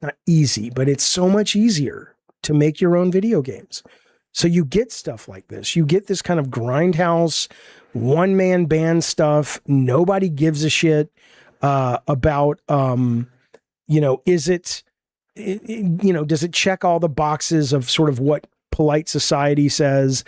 not easy, but it's so much easier to make your own video games. So you get stuff like this. You get this kind of grindhouse, one-man band stuff. Nobody gives a shit about, does it check all the boxes of sort of what polite society says?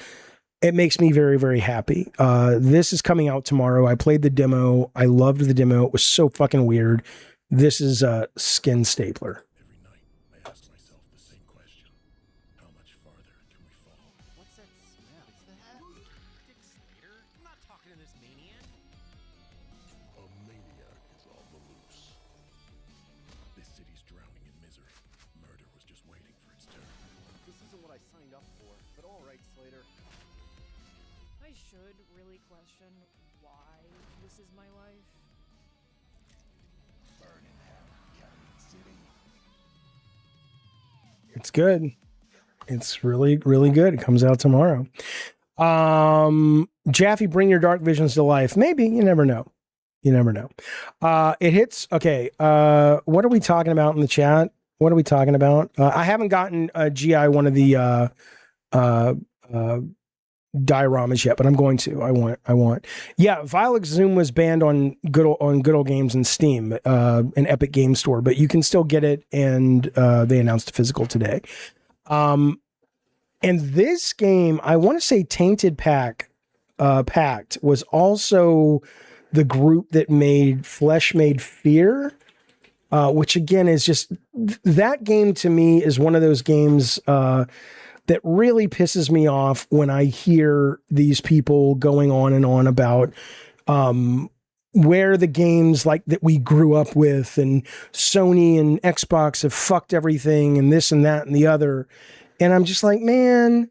It makes me very, very happy. This is coming out tomorrow. I played the demo. I loved the demo. It was so fucking weird. This is Skin Stapler. Every night, I ask myself the same question. How much farther can we fall? What's that smell? It's the hat. Dick Slater? I'm not talking to this maniac. A maniac is on the loose. This city's drowning in misery. Murder was just waiting for its turn. This isn't what I signed up for, but all right, Slater. I should really question why this is my life. Burn in hell, Capital City. It's good. It's really, really good. It comes out tomorrow. Jaffe, bring your dark visions to life. Maybe. You never know. You never know. It hits. Okay. What are we talking about in the chat? What are we talking about? I haven't gotten GI one of the dioramas yet, but I'm going to. I want. Yeah, Violet Zoom was banned on good old games and Steam, an Epic Game Store, but you can still get it, and they announced a physical today. And this game, I want to say Tainted Pact was also the group that made Flesh Made Fear, which again is just, that game to me is one of those games that really pisses me off when I hear these people going on and on about where the games like that we grew up with and Sony and Xbox have fucked everything and this and that and the other. And I'm just like, man,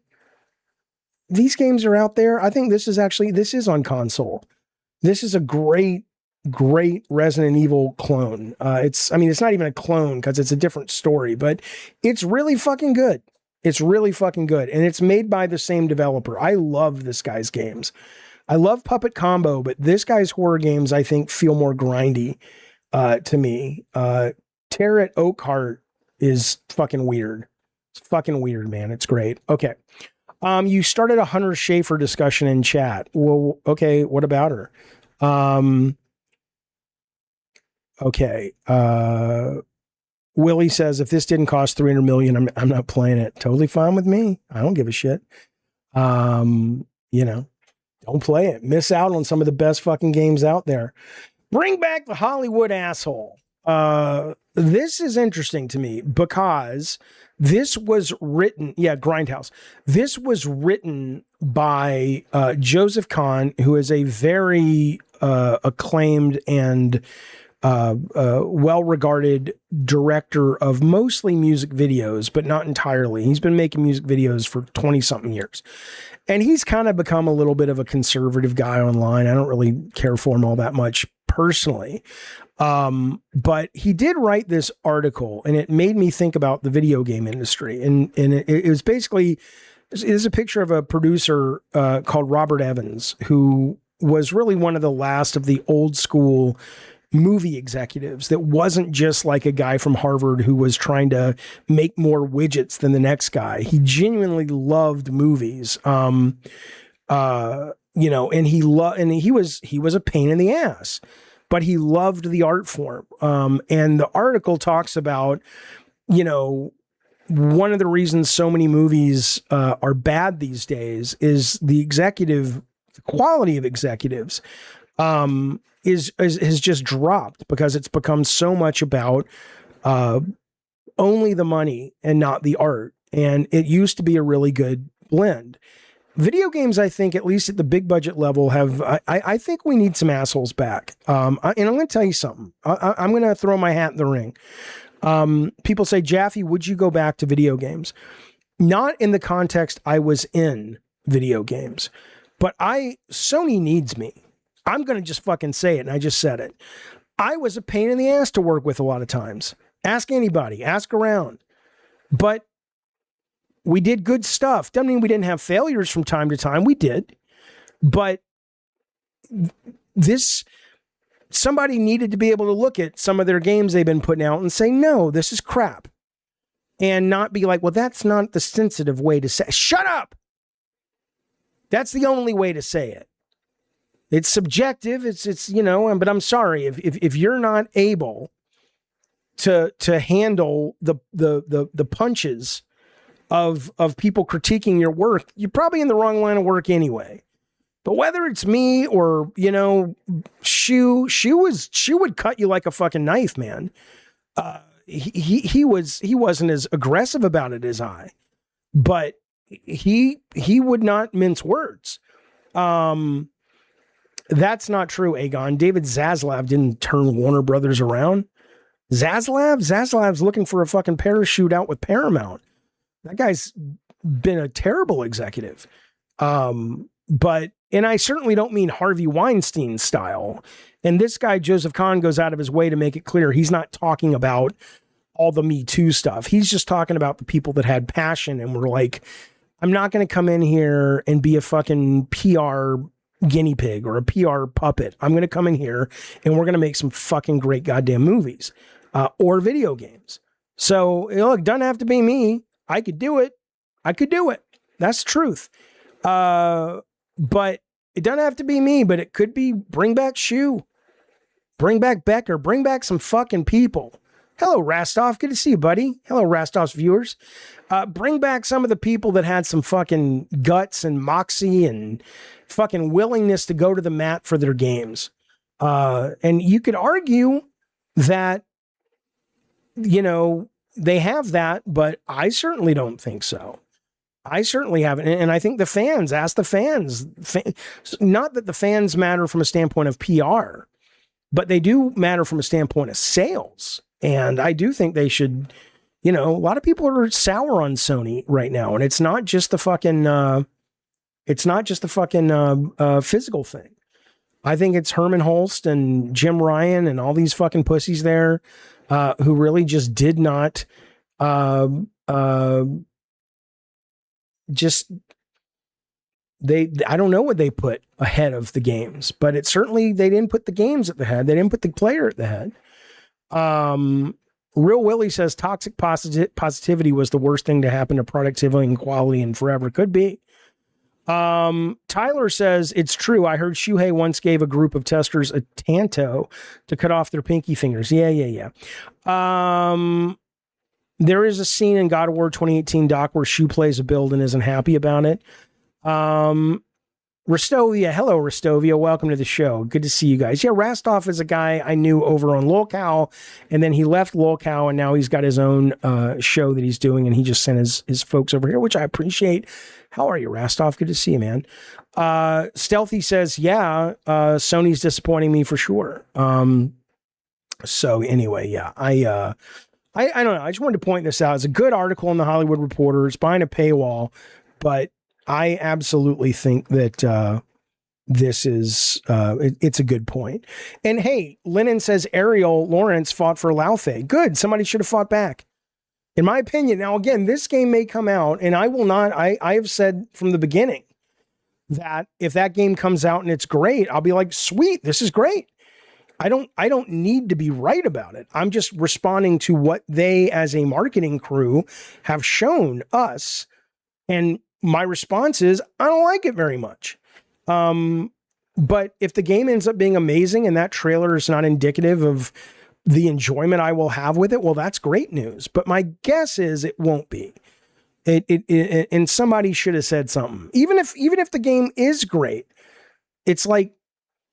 these games are out there. I think this is on console. This is a great Resident Evil clone. It's not even a clone because it's a different story, but it's really fucking good. It's really fucking good. And it's made by the same developer. I love this guy's games. I love Puppet Combo, but this guy's horror games, I think, feel more grindy to me. Tear at Oakheart is fucking weird. It's fucking weird, man. It's great. Okay. You started a Hunter Schafer discussion in chat. Well, okay, what about her? Okay. Willie says, if this didn't cost $300 million, I'm not playing it. Totally fine with me. I don't give a shit. Don't play it. Miss out on some of the best fucking games out there. Bring back the Hollywood asshole. This is interesting to me because this was written, Grindhouse. This was written by Joseph Kahn, who is a very acclaimed and well-regarded director of mostly music videos, but not entirely. He's been making music videos for 20-something years. And he's kind of become a little bit of a conservative guy online. I don't really care for him all that much personally. But he did write this article, and it made me think about the video game industry. And it was basically, it's a picture of a producer called Robert Evans, who was really one of the last of the old school movie executives that wasn't just like a guy from Harvard who was trying to make more widgets than the next guy. He genuinely loved movies. And he was a pain in the ass, but he loved the art form. And the article talks about, one of the reasons so many movies are bad these days is the quality of executives has just dropped because it's become so much about only the money and not the art. And it used to be a really good blend. Video games, I think, at least at the big budget level, I think we need some assholes back. And I'm going to tell you something. I'm going to throw my hat in the ring. People say, Jaffe, would you go back to video games? Not in the context I was in video games, but Sony needs me. I'm going to just fucking say it, and I just said it. I was a pain in the ass to work with a lot of times. Ask anybody. Ask around. But we did good stuff. Doesn't mean we didn't have failures from time to time. We did. But somebody needed to be able to look at some of their games they've been putting out and say, no, this is crap. And not be like, well, that's not the sensitive way to say it. Shut up! That's the only way to say it. It's subjective. It's but I'm sorry if you're not able to handle the punches of people critiquing your work, you're probably in the wrong line of work anyway. But whether it's me or she would cut you like a fucking knife, man. He wasn't as aggressive about it as I, but he would not mince words. That's not true, Aegon. David Zaslav didn't turn Warner Brothers around. Zaslav's looking for a fucking parachute out with Paramount. That guy's been a terrible executive. And I certainly don't mean Harvey Weinstein style. And this guy, Joseph Kahn, goes out of his way to make it clear he's not talking about all the Me Too stuff. He's just talking about the people that had passion and were like, I'm not going to come in here and be a fucking PR guinea pig or a PR puppet. I'm going to come in here and we're going to make some fucking great goddamn movies or video games. So, look, it doesn't have to be me. I could do it. That's the truth. But it doesn't have to be me, but it could be bring back Shu, bring back Becker, bring back some fucking people. Hello, Rastov. Good to see you, buddy. Hello, Rastov's viewers. Bring back some of the people that had some fucking guts and moxie and fucking willingness to go to the mat for their games. And you could argue that, you know, they have that, but I certainly don't think so. I certainly haven't. And I think the fans, ask the fans. Not that the fans matter from a standpoint of PR, but they do matter from a standpoint of sales. And I do think they should, you know, a lot of people are sour on Sony right now. And it's not just the fucking, physical thing. I think it's Herman Holst and Jim Ryan and all these fucking pussies there who really just did not I don't know what they put ahead of the games, but it certainly, they didn't put the games at the head. They didn't put the player at the head. Real Willie says toxic positivity was the worst thing to happen to productivity and quality in forever. Could be. Tyler says it's true. I heard Shuhei once gave a group of testers a tanto to cut off their pinky fingers. Yeah. There is a scene in God of War 2018 doc where Shu plays a build and isn't happy about it. Restovia, hello Restovia, welcome to the show. Good to see you guys. Yeah, Rastov is a guy I knew over on Lolcow, and then he left Lolcow, and now he's got his own show that he's doing, and he just sent his folks over here, which I appreciate. How are you, Rastov? Good to see you, man. Stealthy says, yeah, Sony's disappointing me for sure. So anyway, yeah, I don't know. I just wanted to point this out. It's a good article in the Hollywood Reporter. It's behind a paywall, but I absolutely think that this is it's a good point. And hey, Lennon says Ariel Lawrence fought for Laufey. Good. Somebody should have fought back. In my opinion. Now, again, this game may come out, and I will not. I have said from the beginning that if that game comes out and it's great, I'll be like, sweet, this is great. I don't need to be right about it. I'm just responding to what they, as a marketing crew, have shown us. And my response is, I don't like it very much. But if the game ends up being amazing and that trailer is not indicative of the enjoyment I will have with it, well, that's great news. But my guess is it won't be. And somebody should have said something. Even if the game is great, it's like,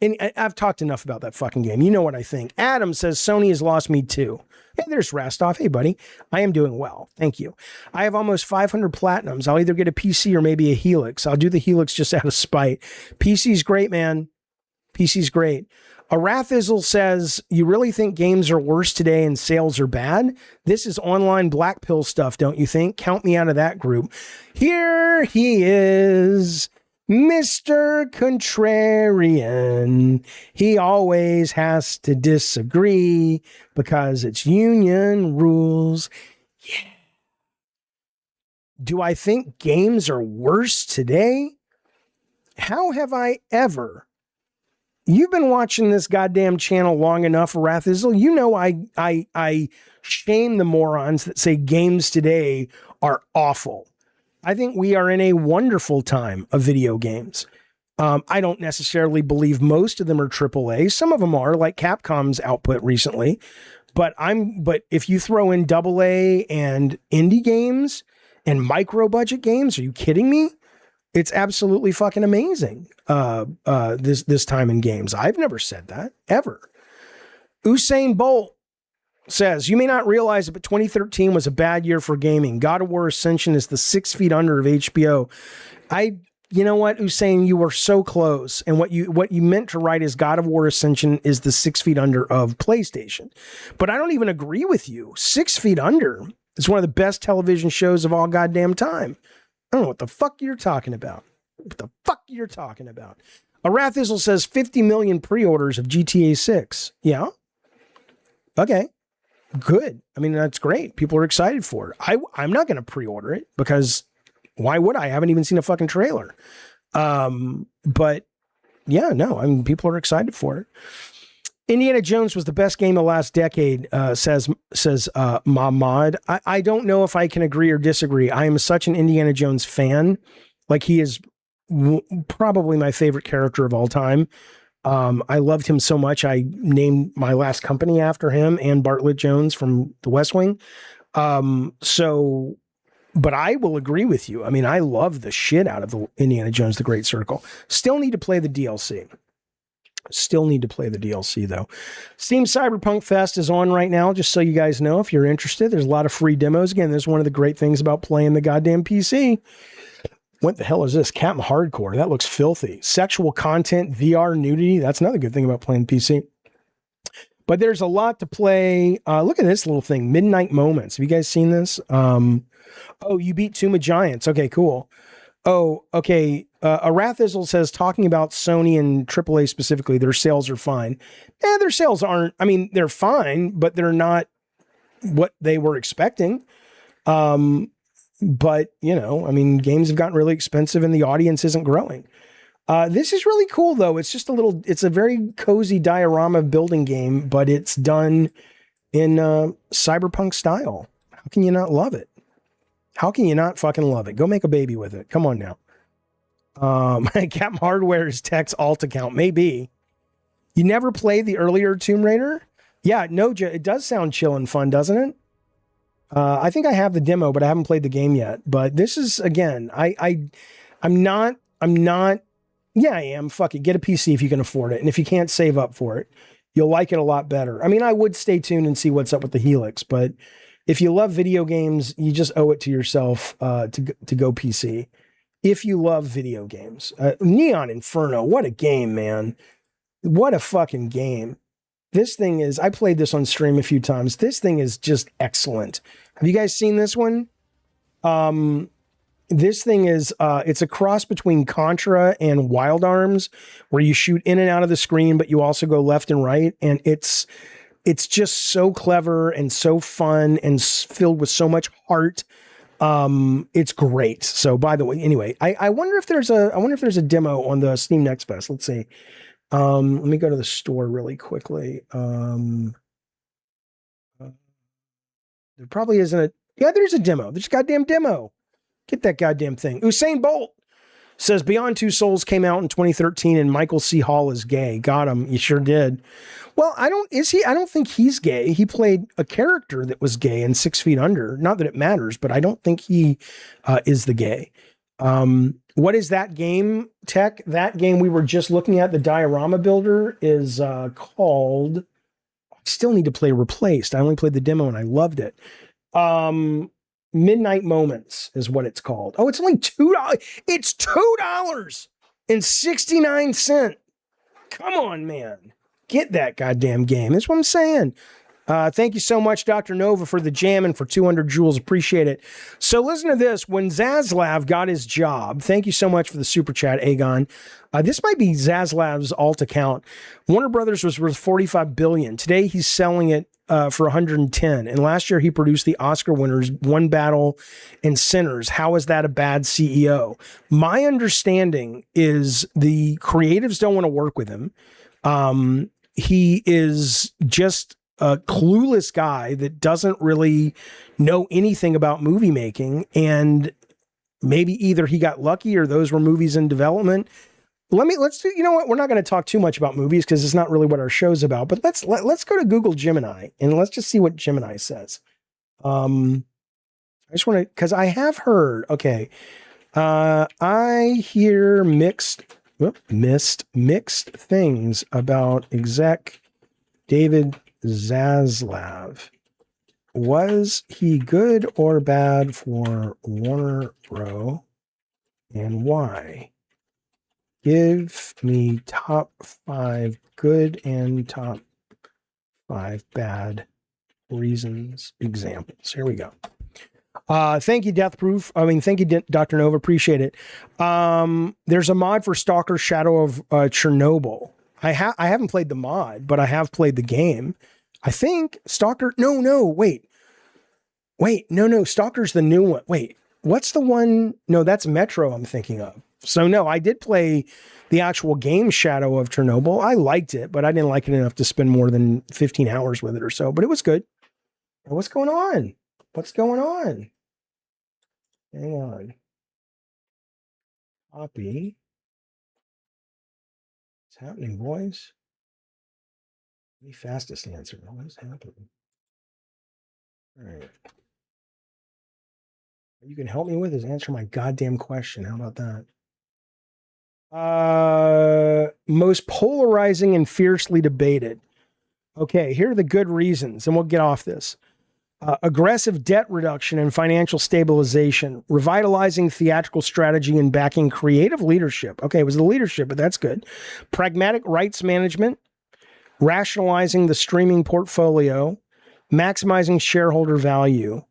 and I've talked enough about that fucking game. You know what I think. Adam says Sony has lost me too. Hey, there's Rastov. Hey, buddy. I am doing well. Thank you. I have almost 500 platinums. I'll either get a PC or maybe a Helix. I'll do the Helix just out of spite. PC's great, man. PC's great. Arathizzle says, you really think games are worse today and sales are bad? This is online black pill stuff, don't you think? Count me out of that group. Here he is. Mr. Contrarian. He always has to disagree because it's union rules. Yeah. Do I think games are worse today? How have I ever? You've been watching this goddamn channel long enough, Rathizzle. You know I shame the morons that say games today are awful. I think we are in a wonderful time of video games. I don't necessarily believe most of them are AAA. Some of them are, like Capcom's output recently. But if you throw in AA and indie games and micro budget games, are you kidding me? It's absolutely fucking amazing. This time in games. I've never said that ever. Usain Bolt says, you may not realize it, but 2013 was a bad year for gaming. God of War Ascension is the 6 feet under of HBO. You know what, Usain, you were so close. And what you meant to write is God of War Ascension is the 6 feet under of PlayStation. But I don't even agree with you. 6 feet under is one of the best television shows of all goddamn time. I don't know what the fuck you're talking about. Arathizzle says 50 million pre-orders of GTA 6. Yeah. Okay. good. I mean, that's great. People are excited for it. I'm not going to pre-order it because why would I? I haven't even seen a fucking trailer. But yeah, no, I mean, people are excited for it. Indiana Jones was the best game of the last decade, says Mahmoud. I don't know if I can agree or disagree. I am such an Indiana Jones fan. Like, he is probably my favorite character of all time. I loved him so much. I named my last company after him and Bartlett Jones from The West Wing. But I will agree with you. I mean, I love the shit out of the Indiana Jones, The Great Circle. Still need to play the DLC. Though. Steam Cyberpunk Fest is on right now, just so you guys know, if you're interested. There's a lot of free demos. Again, this is one of the great things about playing the goddamn PC. What the hell is this? Captain Hardcore. That looks filthy. Sexual content, VR nudity. That's another good thing about playing PC. But there's a lot to play. Look at this little thing. Midnight Moments. Have you guys seen this? Oh, you beat Tomb of Giants. Okay, cool. Oh, okay. Arathizzle says, talking about Sony and AAA specifically, their sales are fine. Their sales aren't, I mean, they're fine, but they're not what they were expecting. But, you know, I mean, games have gotten really expensive and the audience isn't growing. This is really cool, though. It's just it's a very cozy diorama building game, but it's done in cyberpunk style. How can you not love it? How can you not fucking love it? Go make a baby with it. Come on now. Captain Hardware's Tech's alt account. Maybe. You never played the earlier Tomb Raider? Yeah, no, it does sound chill and fun, doesn't it? I think I have the demo, but I haven't played the game yet. But this is, again, I'm not, yeah, I am. Fuck it. Get a PC if you can afford it. And if you can't save up for it, you'll like it a lot better. I mean, I would stay tuned and see what's up with the Helix, but if you love video games, you just owe it to yourself to go PC. If you love video games. Neon Inferno, what a game, man. What a fucking game. This thing is, I played this on stream a few times. This thing is just excellent. Have you guys seen this one? This thing is, it's a cross between Contra and Wild Arms, where you shoot in and out of the screen, but you also go left and right. And it's just so clever and so fun and filled with so much heart. It's great. So by the way, anyway, I wonder if there's a demo on the Steam Next Fest. Let's see. Let me go to the store really quickly. There probably isn't yeah, there's a demo. There's a goddamn demo. Get that goddamn thing. Usain Bolt says Beyond Two Souls came out in 2013 and Michael C. Hall is gay. Got him. You sure did. Well, I don't think he's gay. He played a character that was gay in 6 Feet Under. Not that it matters, but I don't think he is the gay. What is that game, Tech? That game we were just looking at, the diorama builder, is called, I still need to play Replaced. I only played the demo and I loved it. Midnight Moments is what it's called. Oh, it's only $2. It's $2.69. Come on, man. Get that goddamn game. That's what I'm saying. Thank you so much, Dr. Nova, for the jam and for 200 jewels. Appreciate it. So listen to this. When Zaslav got his job, thank you so much for the super chat, Aegon. This might be Zaslav's alt account. Warner Brothers was worth $45 billion. Today he's selling it for 110. And last year he produced the Oscar winners, One Battle and Sinners. How is that a bad CEO? My understanding is the creatives don't want to work with him. He is just a clueless guy that doesn't really know anything about movie making. And maybe either he got lucky or those were movies in development. Let's do, you know what? We're not going to talk too much about movies because it's not really what our show's about, but let's go to Google Gemini and let's just see what Gemini says. I just want to, cause I have heard, okay. I hear mixed things about exec David Zaslav. Was he good or bad for Warner Bros. And why? Give me top 5 good and top 5 bad reasons, examples. Here we go. Thank you, Death Proof. Thank you, Dr. Nova. Appreciate it. There's a mod for Stalker Shadow of Chernobyl. I haven't played the mod, but I have played the game. I think Stalker. No, wait. No. Stalker's the new one. Wait, what's the one? No, that's Metro I'm thinking of. So no, I did play the actual game Shadow of Chernobyl. I liked it, but I didn't like it enough to spend more than 15 hours with it or so, but it was good. What's going on? Hang on. Copy. What's happening, boys? The fastest answer. What is happening? All right. What you can help me with is answer my goddamn question. How about that? Most polarizing and fiercely debated. Okay, here are the good reasons, and we'll get off this. Aggressive debt reduction and financial stabilization, revitalizing theatrical strategy and backing creative leadership. Okay, it was the leadership, but that's good. Pragmatic rights management, rationalizing the streaming portfolio, maximizing shareholder value.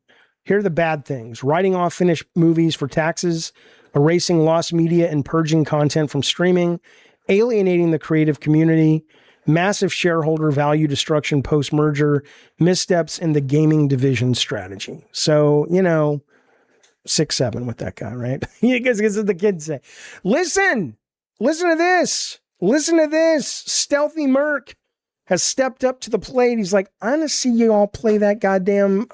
Here are the bad things. Writing off finished movies for taxes, erasing lost media and purging content from streaming, alienating the creative community, massive shareholder value destruction post-merger, missteps in the gaming division strategy. So, 6-7 with that guy, right? Because this is the kids say. Listen to this. Stealthy Merc has stepped up to the plate. He's like, I want to see you all play that goddamn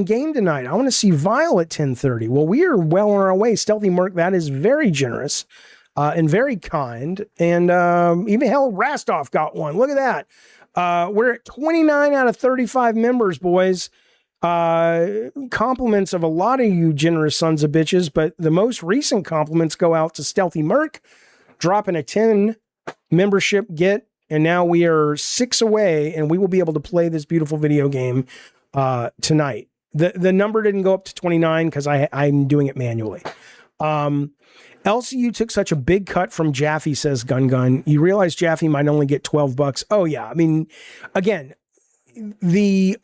game tonight. I want to see Vile at 10:30. Well, we are well on our way. Stealthy Merc, that is very generous. And very kind. And even hell, Rastoff got one. Look at that. We're at 29 out of 35 members, boys. Compliments of a lot of you generous sons of bitches, but the most recent compliments go out to Stealthy Merc, dropping a 10 membership get, and now we are 6 away, and we will be able to play this beautiful video game tonight. The number didn't go up to 29 because I'm doing it manually. LCU took such a big cut from Jaffe, says Gun. You realize Jaffe might only get $12. Oh yeah. I mean, again, okay.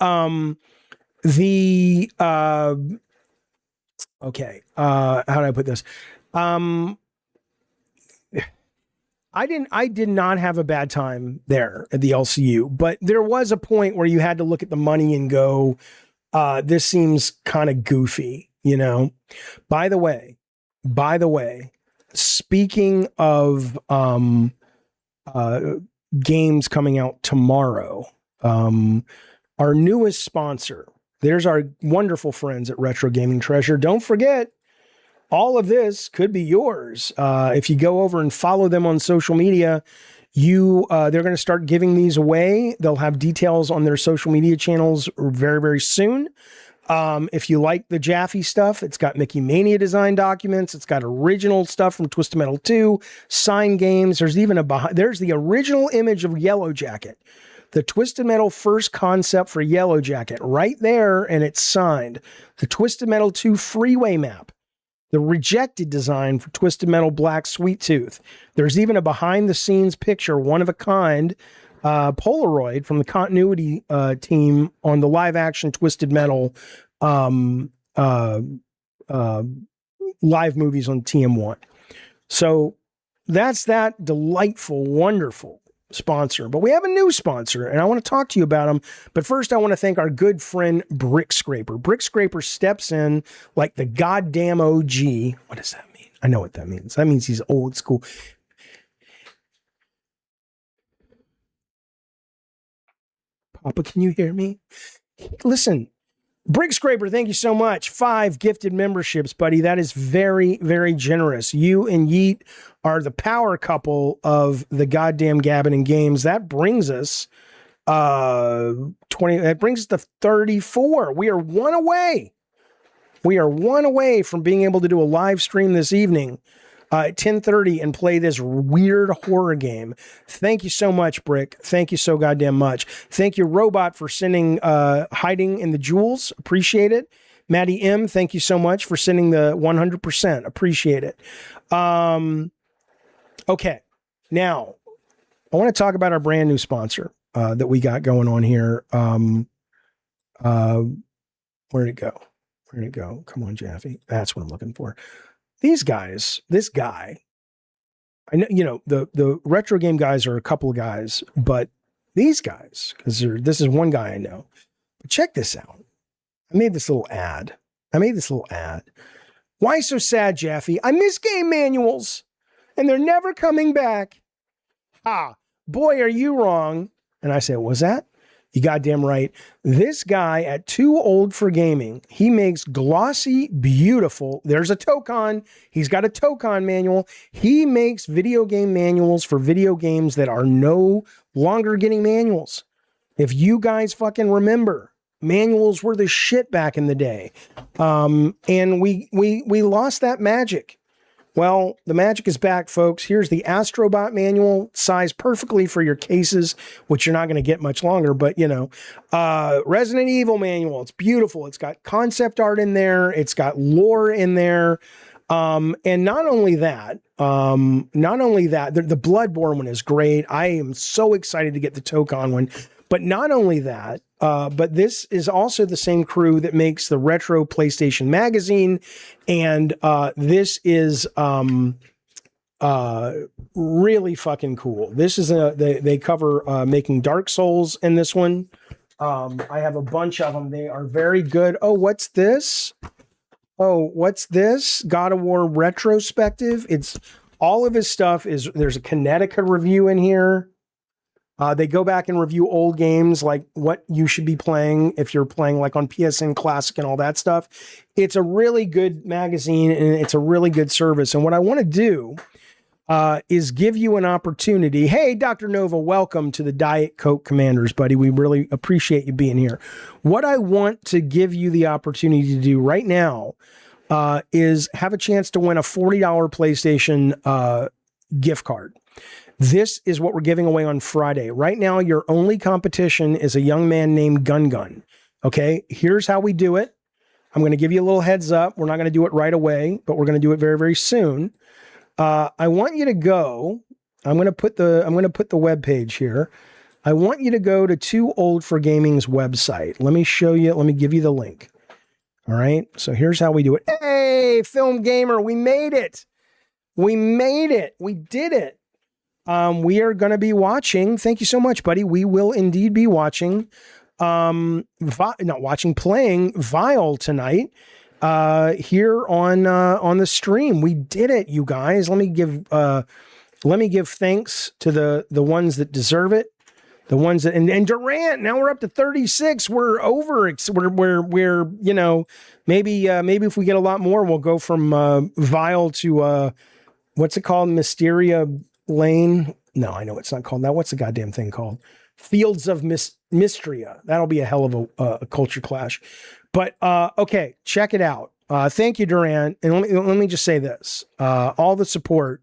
How do I put this? I did not have a bad time there at the LCU, but there was a point where you had to look at the money and go, this seems kind of goofy, By the way, speaking of games coming out tomorrow, our newest sponsor, there's our wonderful friends at Retro Gaming Treasure. Don't forget, all of this could be yours. If you go over and follow them on social media, they're going to start giving these away. They'll have details on their social media channels very, very soon. If you like the Jaffe stuff, it's got Mickey Mania design documents. It's got original stuff from Twisted Metal 2, signed games. There's even there's the original image of Yellow Jacket, the Twisted Metal first concept for Yellow Jacket right there, and it's signed. The Twisted Metal 2 freeway map, the rejected design for Twisted Metal Black Sweet Tooth. There's even a behind the scenes picture, one of a kind, Polaroid from the continuity team on the live action Twisted Metal live movies on TM1. So that's that delightful, wonderful sponsor. But we have a new sponsor, and I want to talk to you about them. But first, I want to thank our good friend Brick Scraper. Brick Scraper steps in like the goddamn OG. What does that mean? I know what that means. That means he's old school. Papa, can you hear me? Listen, Brick Scraper, thank you so much. 5 gifted memberships, buddy. That is very, very generous. You and Yeet are the power couple of the goddamn Gabbin and Games. That brings us 20. That brings us to 34. We are 1 away. We are 1 away from being able to do a live stream this evening at 10:30 and play this weird horror game. Thank you so much, Brick. Thank you so goddamn much. Thank you, Robot, for sending Hiding in the Jewels. Appreciate it. Maddie M, thank you so much for sending the 100%. Appreciate it. Okay. Now, I want to talk about our brand new sponsor that we got going on here. Where'd it go? Where'd it go? Come on, Jaffe. That's what I'm looking for. These guys, this guy, I know, the retro game guys are a couple of guys, but these guys, because this is one guy I know. But check this out. I made this little ad. Why so sad, Jaffe? I miss game manuals, and they're never coming back. Ah, boy, are you wrong. And I said, was that? You goddamn right. This guy at Too Old for Gaming, he makes glossy, beautiful. There's a Tokon. He's got a Tokon manual. He makes video game manuals for video games that are no longer getting manuals. If you guys fucking remember, manuals were the shit back in the day. And we lost that magic. Well, the magic is back, folks. Here's the Astrobot manual, sized perfectly for your cases, which you're not going to get much longer, but you know, Resident Evil manual. It's beautiful. It's got concept art in there. It's got lore in there. And not only that, the Bloodborne one is great. I am so excited to get the Tokon one. But not only that, but this is also the same crew that makes the Retro PlayStation magazine. And this is really fucking cool. This is they cover making Dark Souls in this one. I have a bunch of them. They are very good. Oh, what's this? God of War retrospective. It's all of his stuff there's a Connecticut review in here. They go back and review old games, like what you should be playing if you're playing like on PSN Classic and all that stuff. It's a really good magazine and it's a really good service. And what I want to do is give you an opportunity. Hey, Dr. Nova, welcome to the Diet Coke Commanders, buddy. We really appreciate you being here. What I want to give you the opportunity to do right now is have a chance to win a $40 PlayStation gift card. This is what we're giving away on Friday. Right now, your only competition is a young man named Gun. Okay, here's how we do it. I'm going to give you a little heads up. We're not going to do it right away, but we're going to do it very, very soon. I want you to go. I'm going to put the web page here. I want you to go to Too Old for Gaming's website. Let me show you. Let me give you the link. All right. So here's how we do it. Hey, Film Gamer, we made it. We did it. We are going to be watching. Thank you so much, buddy. We will indeed be watching, playing Vile tonight, here on the stream. We did it, you guys. Let me give thanks to the ones that deserve it. The ones that, and Durant, now we're up to 36. We're over. We're, you know, maybe if we get a lot more, we'll go from, Vile to, what's it called? Mysteria Lane. No, I know it's not called that. What's the goddamn thing called? Fields of Mystria. That'll be a hell of a culture clash. But okay, check it out. Thank you, Durant. And let me just say this. All the support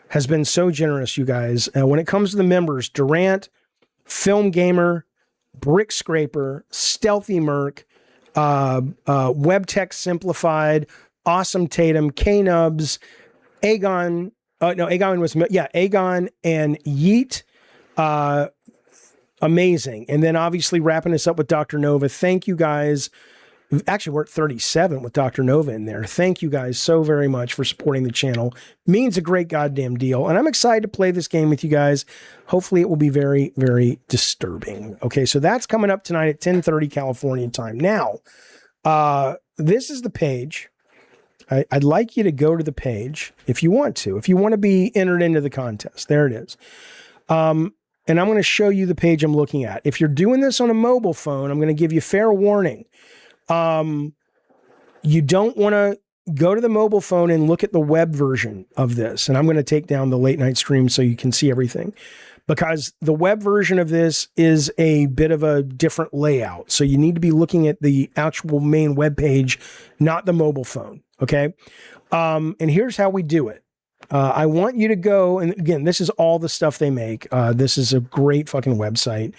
has been so generous, you guys. When it comes to the members, Durant, Film Gamer, Brick Scraper, Stealthy Merc, WebTech Simplified, Awesome Tatum, K-Nubs, Aegon and Yeet. Amazing. And then obviously wrapping us up with Dr. Nova. Thank you guys. Actually, we're at 37 with Dr. Nova in there. Thank you guys so very much for supporting the channel. Means a great goddamn deal. And I'm excited to play this game with you guys. Hopefully it will be very, very disturbing. Okay, so that's coming up tonight at 10:30 California time. Now, this is the page. I'd like you to go to the page if you want to. If you want to be entered into the contest, there it is. And I'm going to show you the page I'm looking at. If you're doing this on a mobile phone, I'm going to give you fair warning. You don't want to go to the mobile phone and look at the web version of this. And I'm going to take down the late night stream so you can see everything, because the web version of this is a bit of a different layout. So you need to be looking at the actual main web page, not the mobile phone. Okay. And here's how we do it. I want you to go, and again, this is all the stuff they make. This is a great fucking website.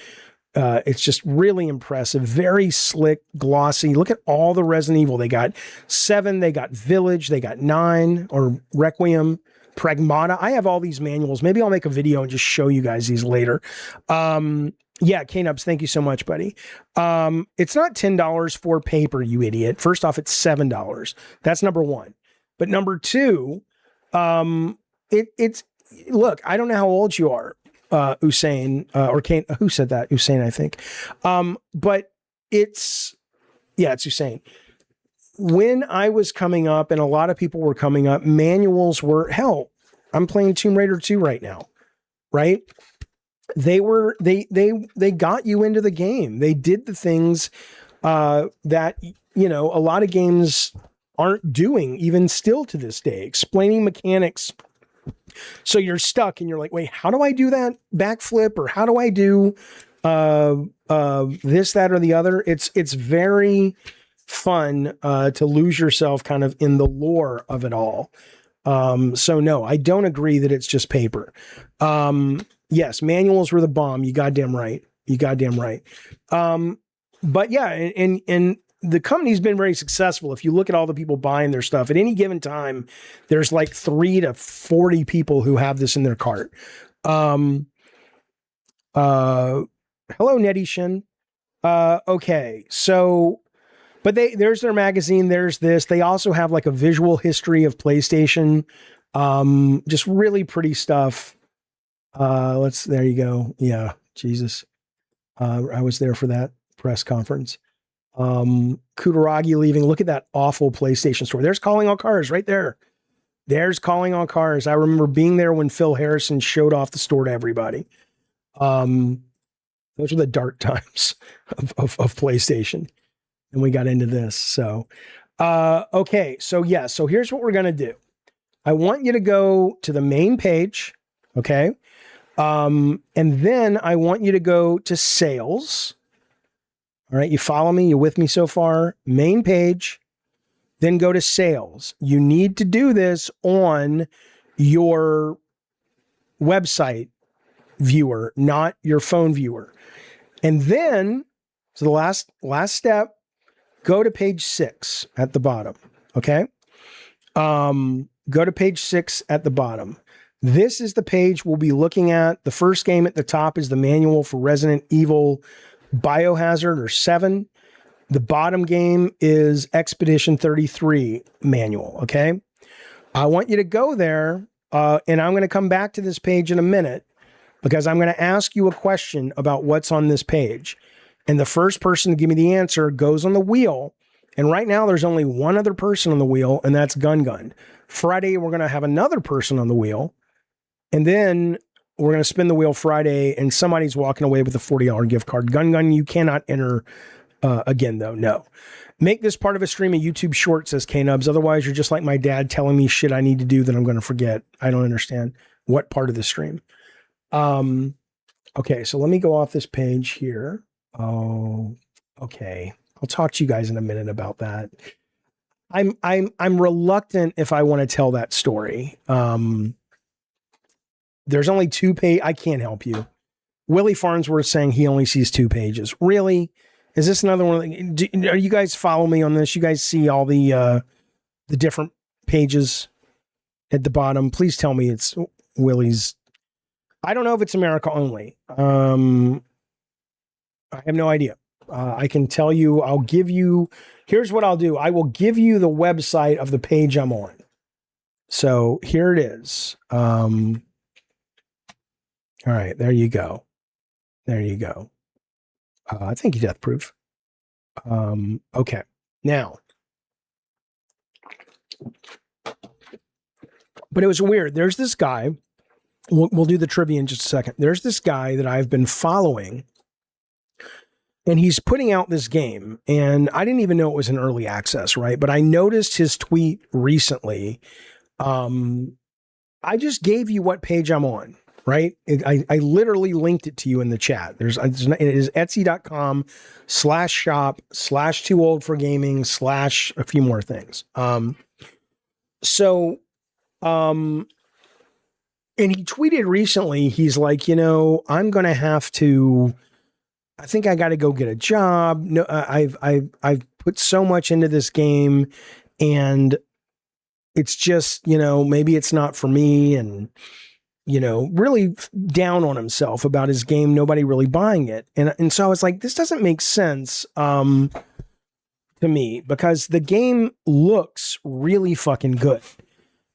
It's just really impressive. Very slick, glossy. Look at all the Resident Evil. They got 7, they got Village, they got 9, or Requiem, Pragmata. I have all these manuals. Maybe I'll make a video and just show you guys these later. Yeah, K-Nubs, thank you so much, buddy. It's not $10 for paper, you idiot. First off, it's $7. That's number one. But number two, it's look, I don't know how old you are. Usain, or Kane, who said that? Usain, I think. But it's Usain. When I was coming up and a lot of people were coming up, manuals were, hell, I'm playing Tomb Raider 2 right now, right? They got you into the game. They did the things that, you know, a lot of games aren't doing even still to this day, explaining mechanics. So you're stuck and you're like, wait, how do I do that backflip? Or how do I do this, that, or the other? It's very fun to lose yourself kind of in the lore of it all. So no, I don't agree that it's just paper. Yes, manuals were the bomb. You goddamn right. But yeah, and the company's been very successful. If you look at all the people buying their stuff at any given time, there's like 3 to 40 people who have this in their cart. Hello, Nettie Shin. Okay, so, but there's their magazine. There's this. They also have like a visual history of PlayStation. Just really pretty stuff. There you go. Yeah, Jesus. I was there for that press conference. Kutaragi leaving. Look at that awful PlayStation store. There's Calling All Cars right there. There's Calling All Cars. I remember being there when Phil Harrison showed off the store to everybody. Those were the dark times of PlayStation. And we got into this. So, okay. So yeah. So here's what we're going to do. I want you to go to the main page. Okay. And then I want you to go to sales. All right. You follow me? You with me so far? Main page. Then go to sales. You need to do this on your website viewer, not your phone viewer. And then, so the last step, go to page 6 at the bottom. Okay. Go to page 6 at the bottom. This is the page we'll be looking at. The first game at the top is the manual for Resident Evil Biohazard or 7. The bottom game is Expedition 33 manual. Okay. I want you to go there. And I'm going to come back to this page in a minute because I'm going to ask you a question about what's on this page. And the first person to give me the answer goes on the wheel. And right now there's only one other person on the wheel, and that's Gun. Friday, we're going to have another person on the wheel. And then we're going to spin the wheel Friday, and somebody's walking away with a $40 gift card. Gun, you cannot enter again, though. No. Make this part of a stream, a YouTube short, says K-Nubs. Otherwise, you're just like my dad telling me shit I need to do that I'm going to forget. I don't understand what part of the stream. Okay, so let me go off this page here. Oh, okay. I'll talk to you guys in a minute about that. I'm reluctant if I want to tell that story. There's only 2 pages. I can't help you. Willie Farnsworth saying he only sees 2 pages. Really? Is this another one? Are you guys follow me on this? You guys see all the different pages at the bottom? Please tell me it's Willie's. I don't know if it's America only. I have no idea. I can tell you, I'll give you, here's what I'll do. I will give you the website of the page I'm on. So here it is. All right, there you go. There you go. Thank you, Death Proof. Okay, now, but it was weird. There's this guy, we'll do the trivia in just a second. There's this guy that I've been following, and he's putting out this game, and I didn't even know it was in early access, right? But I noticed his tweet recently. I just gave you what page I'm on, right? I literally linked it to you in the chat. It is etsy.com/shop/tooOldForGaming/ a few more things. And he tweeted recently, he's like, I'm going to have to, I think I got to go get a job. No, I've put so much into this game, and it's just, maybe it's not for me. And, really down on himself about his game. Nobody really buying it. And so I was like, this doesn't make sense to me, because the game looks really fucking good.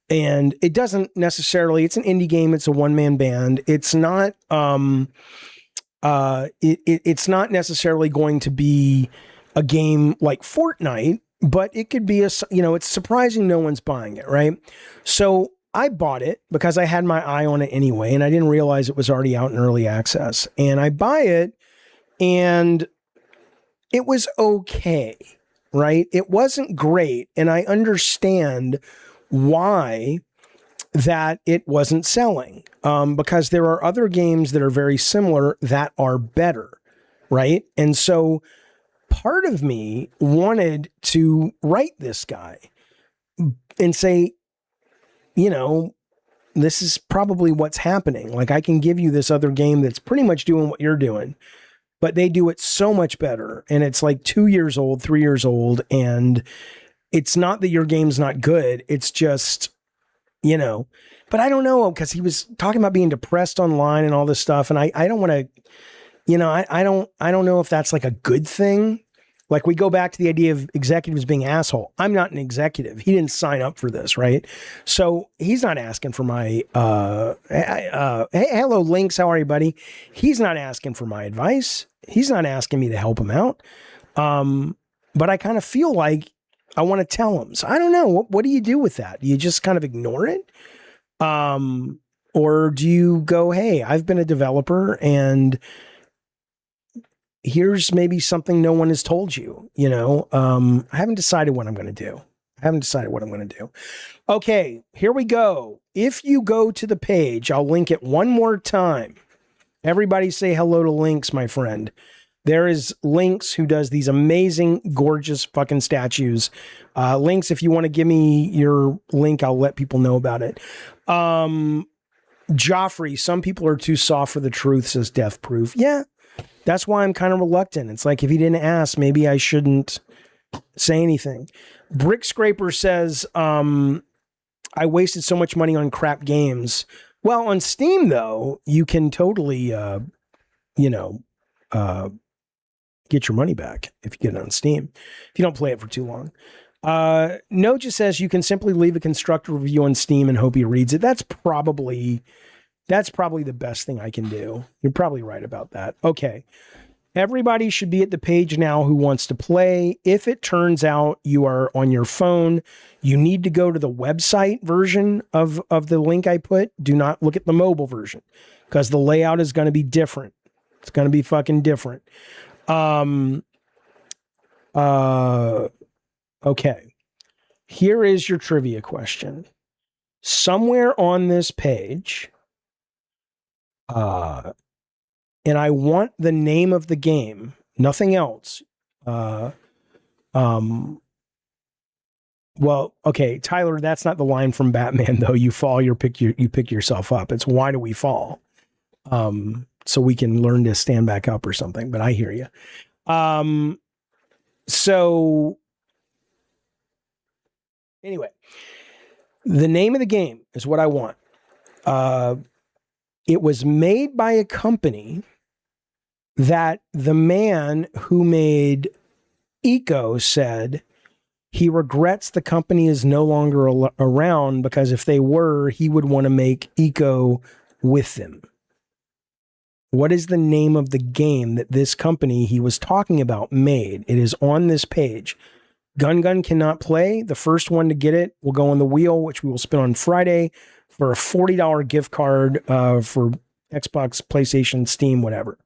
And it doesn't necessarily, it's an indie game, it's a one-man band. It's not it's not necessarily going to be a game like Fortnite, but it could be it's surprising no one's buying it, right? So I bought it because I had my eye on it anyway, and I didn't realize it was already out in early access. And I buy it, and it was okay, right? It wasn't great, and I understand why that it wasn't selling, because there are other games that are very similar that are better, right? And so part of me wanted to write this guy and say, this is probably what's happening. Like, I can give you this other game that's pretty much doing what you're doing, but they do it so much better. And it's like 2 years old, 3 years old. And it's not that your game's not good. It's just, but I don't know, because he was talking about being depressed online and all this stuff. And I don't want to, I don't know if that's like a good thing. Like, we go back to the idea of executives being asshole. I'm not an executive. He didn't sign up for this, right? So he's not asking for my, hey, hello, Lynx. How are you, buddy? He's not asking for my advice. He's not asking me to help him out. But I kind of feel like I want to tell him. So I don't know. What do you do with that? Do you just kind of ignore it? Or do you go, hey, I've been a developer, and here's maybe something no one has told you, I haven't decided what I'm going to do. Okay, here we go. If you go to the page, I'll link it one more time. Everybody say hello to Lynx, my friend. There is Lynx, who does these amazing, gorgeous fucking statues. Lynx, if you want to give me your link, I'll let people know about it. Joffrey, some people are too soft for the truth, says Death Proof. Yeah. That's why I'm kind of reluctant. It's like, if he didn't ask, maybe I shouldn't say anything. Brick Scraper says, I wasted so much money on crap games. Well, on Steam, though, you can totally, get your money back if you get it on Steam, if you don't play it for too long. Noja says you can simply leave a constructive review on Steam and hope he reads it. That's probably the best thing I can do. You're probably right about that. Okay. Everybody should be at the page now who wants to play. If it turns out you are on your phone, you need to go to the website version of the link I put. Do not look at the mobile version, because the layout is going to be different. It's going to be fucking different. Okay. Here is your trivia question. Somewhere on this page, and I want the name of the game, nothing else. Well, okay, Tyler, that's not the line from Batman, though. You fall, you pick yourself up. It's why do we fall? So we can learn to stand back up or something, but I hear you. So anyway, the name of the game is what I want. It was made by a company that the man who made Eco said he regrets the company is no longer around, because if they were, he would want to make Eco with them. What is the name of the game that this company he was talking about made? It is on this page. Gun cannot play. The first one to get it will go on the wheel, which we will spin on Friday, for a $40 gift card for Xbox, PlayStation, Steam, whatever.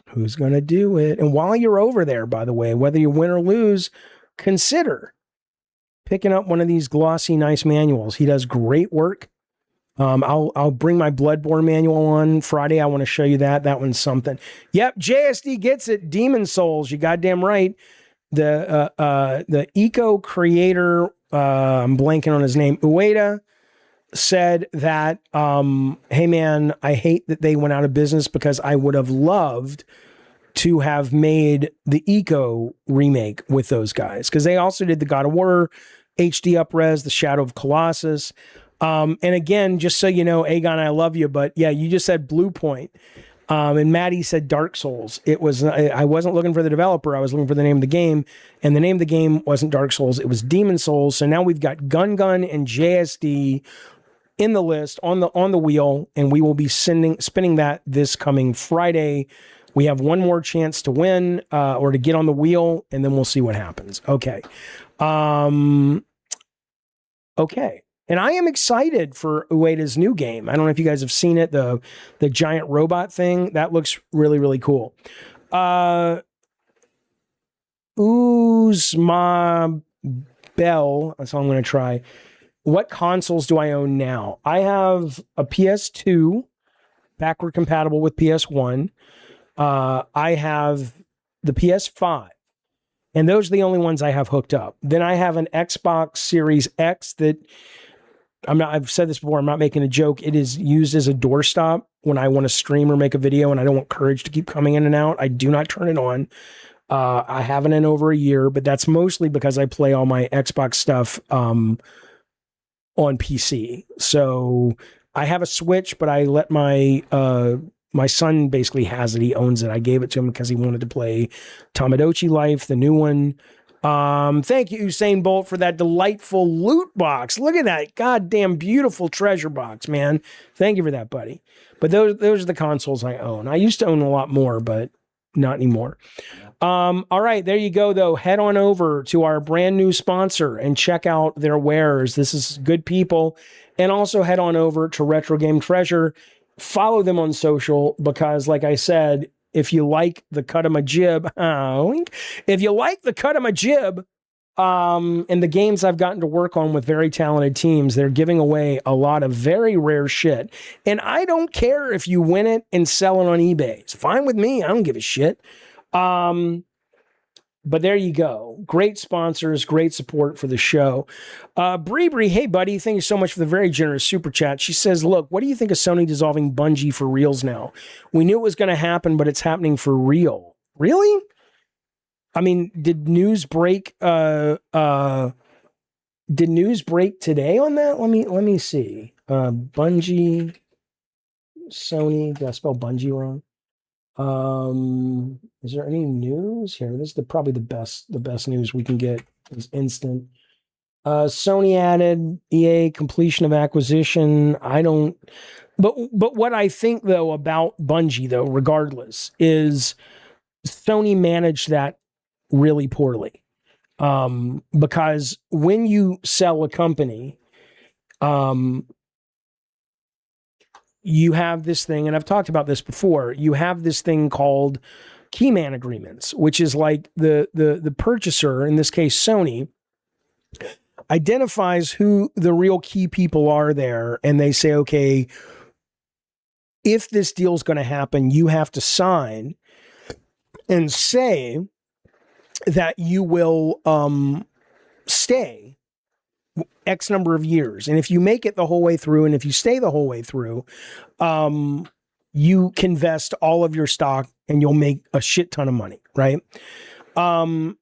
Who's going to do it? And while you're over there, by the way, whether you win or lose, consider picking up one of these glossy, nice manuals. He does great work. I'll bring my Bloodborne manual on Friday. I want to show you that. That one's something. Yep, JSD gets it. Demon Souls. You goddamn right. The eco creator, I'm blanking on his name, Ueda, said that, hey man, I hate that they went out of business, because I would have loved to have made the Eco remake with those guys, because they also did the God of War HD upres, the Shadow of Colossus. And again, just so you know, Aegon, I love you, but yeah, you just said Blue Point. And Maddie said Dark Souls. It was, I wasn't looking for the developer. I was looking for the name of the game. And the name of the game wasn't Dark Souls. It was Demon Souls. So now we've got Gun and JSD in the list on the wheel. And we will be spinning that this coming Friday. We have one more chance to win or to get on the wheel. And then we'll see what happens. Okay. Okay. And I am excited for Ueda's new game. I don't know if you guys have seen it, the giant robot thing. That looks really, really cool. Uzma Bell, that's all I'm going to try. What consoles do I own now? I have a PS2, backward compatible with PS1. I have the PS5. And those are the only ones I have hooked up. Then I have an Xbox Series X that I've said this before, I'm not making a joke. It is used as a doorstop when I want to stream or make a video and I don't want Courage to keep coming in and out. I do not turn it on. I haven't in over a year, but that's mostly because I play all my Xbox stuff on PC. So I have a Switch, but I let my son basically has it. He owns it. I gave it to him because he wanted to play Tamagotchi Life, the new one. Thank you, Usain Bolt, for that delightful loot box. Look at that goddamn beautiful treasure box, man. Thank you for that, buddy. But those are the consoles I own. I used to own a lot more, but not anymore. All right, there you go, though. Head on over to our brand new sponsor and check out their wares. This is good people. And also head on over to Retro Game Treasure. Follow them on social because, like I said, if you like the cut of my jib, if you like the cut of my jib, and the games I've gotten to work on with very talented teams, they're giving away a lot of very rare shit. And I don't care if you win it and sell it on eBay. It's fine with me. I don't give a shit. But there you go. Great sponsors, great support for the show. Bree, hey, buddy. Thank you so much for the very generous super chat. She says, look, what do you think of Sony dissolving Bungie for reals now? We knew it was going to happen, but it's happening for real. Really? I mean, did news break today on that? Let me see. Bungie, Sony, did I spell Bungie wrong? Is there any news here? This is probably the best news we can get is instant. Sony added EA completion of acquisition. But what I think though about Bungie though, regardless, is Sony managed that really poorly. Because when you sell a company, you have this thing, and I've talked about this before, you have this thing called keyman agreements, which is like the purchaser, in this case Sony, identifies who the real key people are there, and they say, okay, if this deal is going to happen, you have to sign and say that you will stay X number of years. And if you make it the whole way through, and if you stay the whole way through, you can vest all of your stock and you'll make a shit ton of money, right? And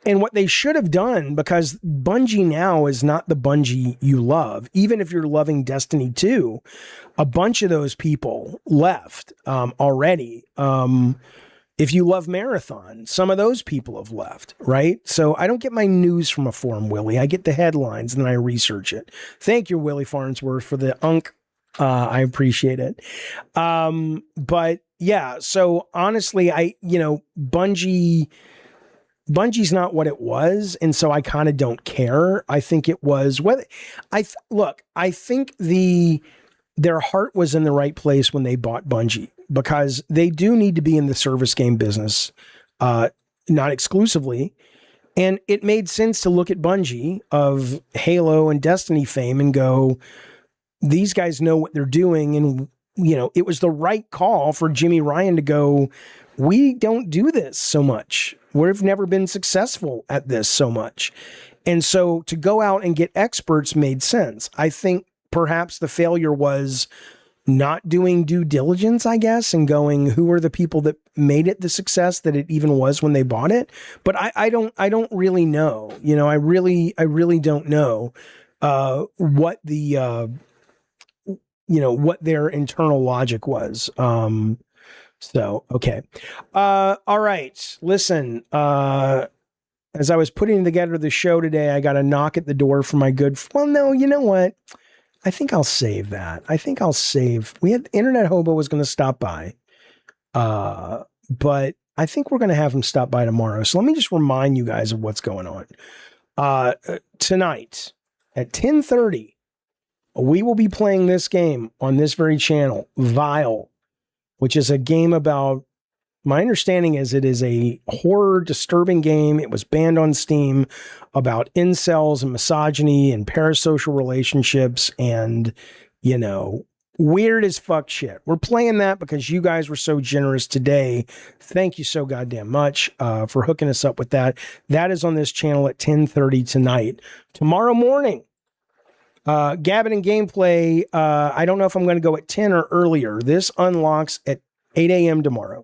what they should have done, because Bungie now is not the Bungie you love, even if you're loving Destiny 2, a bunch of those people left already. If you love Marathon, some of those people have left, right? So I don't get my news from a forum, Willie. I get the headlines and then I research it. Thank you, Willie Farnsworth, for the unk. I appreciate it. But yeah, so honestly, Bungie's not what it was. And so I kind of don't care. I think it was I think their heart was in the right place when they bought Bungie, because they do need to be in the service game business, not exclusively. And it made sense to look at Bungie of Halo and Destiny fame and go, these guys know what they're doing. And, it was the right call for Jimmy Ryan to go, we don't do this so much. We've never been successful at this so much. And so to go out and get experts made sense. I think perhaps the failure was not doing due diligence, I guess, and going, who are the people that made it the success that it even was when they bought it? But I don't really know. I really don't know what the what their internal logic was. So, okay. All right. Listen, as I was putting together the show today, I got a knock at the door from my good. Well, no, you know what? I think I'll save that. I think I'll save. We had Internet Hobo was going to stop by, but I think we're going to have him stop by tomorrow. So let me just remind you guys of what's going on. Tonight at 10:30, we will be playing this game on this very channel, Vile, which is a game about. My understanding is it is a horror, disturbing game. It was banned on Steam about incels and misogyny and parasocial relationships and, you know, weird as fuck shit. We're playing that because you guys were so generous today. Thank you so goddamn much for hooking us up with that. That is on this channel at 10:30 tonight. Tomorrow morning, Gabbin and Gameplay, I don't know if I'm going to go at 10 or earlier. This unlocks at 8 a.m. tomorrow.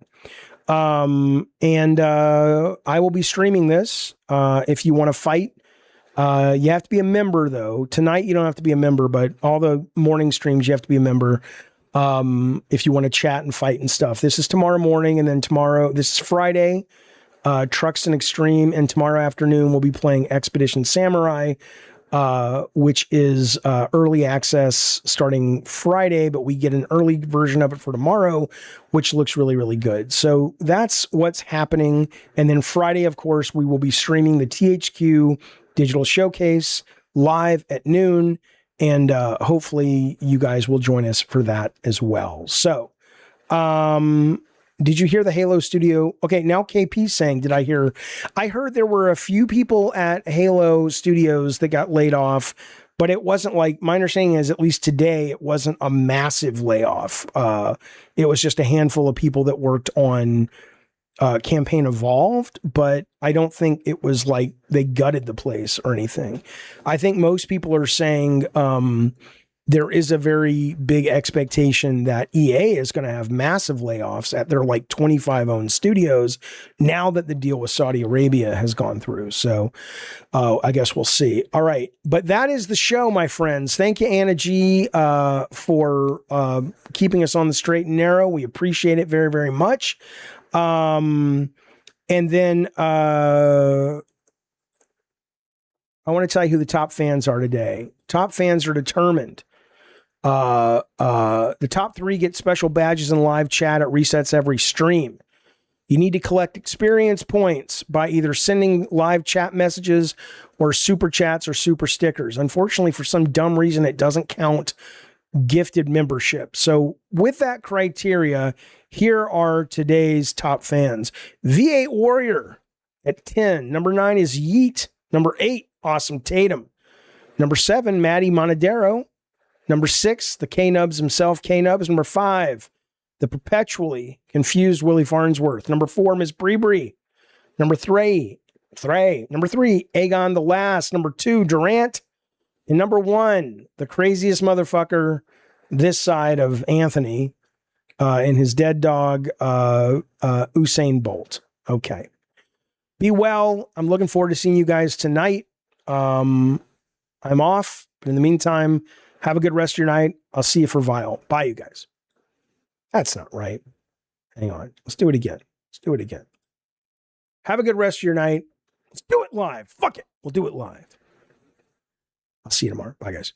I will be streaming this. If you want to fight, you have to be a member though. Tonight, you don't have to be a member, but all the morning streams, you have to be a member. If you want to chat and fight and stuff. This is tomorrow morning. And then tomorrow, this is Friday, Truxton Extreme. And tomorrow afternoon, we'll be playing Expedition Samurai, which is early access starting Friday, but we get an early version of it for tomorrow, which looks really, really good. So that's what's happening. And then Friday, of course, we will be streaming the THQ Digital Showcase live at noon. And hopefully you guys will join us for that as well. So, did you hear the Halo Studio? Okay, now KP's saying, did I hear? I heard there were a few people at Halo Studios that got laid off, but it wasn't like, my understanding is at least today, it wasn't a massive layoff. It was just a handful of people that worked on Campaign Evolved, but I don't think it was like they gutted the place or anything. I think most people are saying, there is a very big expectation that EA is going to have massive layoffs at their like 25 owned studios now that the deal with Saudi Arabia has gone through. So I guess we'll see. All right. But that is the show, my friends. Thank you, Anna G, for keeping us on the straight and narrow. We appreciate it very, very much. And then I want to tell you who the top fans are today. Top fans are determined. The top 3 get special badges in live chat. It resets every stream. You need to collect experience points by either sending live chat messages or super chats or super stickers. Unfortunately, for some dumb reason, it doesn't count gifted membership. So with that criteria, here are today's top fans. V8 Warrior at 10. Number 9 is Yeet. Number 8, Awesome Tatum. Number 7, Maddie Monadero. Number 6, the K-Nubs himself, K-Nubs. Number 5, the perpetually confused Willie Farnsworth. Number 4, Miss Bree. Number 3, Aegon the Last. Number 2, Durant. And number 1, the craziest motherfucker this side of Anthony and his dead dog, Usain Bolt. Okay. Be well. I'm looking forward to seeing you guys tonight. I'm off, but in the meantime, have a good rest of your night. I'll see you for Vile. Bye, you guys. That's not right. Hang on. Let's do it again. Have a good rest of your night. Let's do it live. Fuck it. We'll do it live. I'll see you tomorrow. Bye, guys.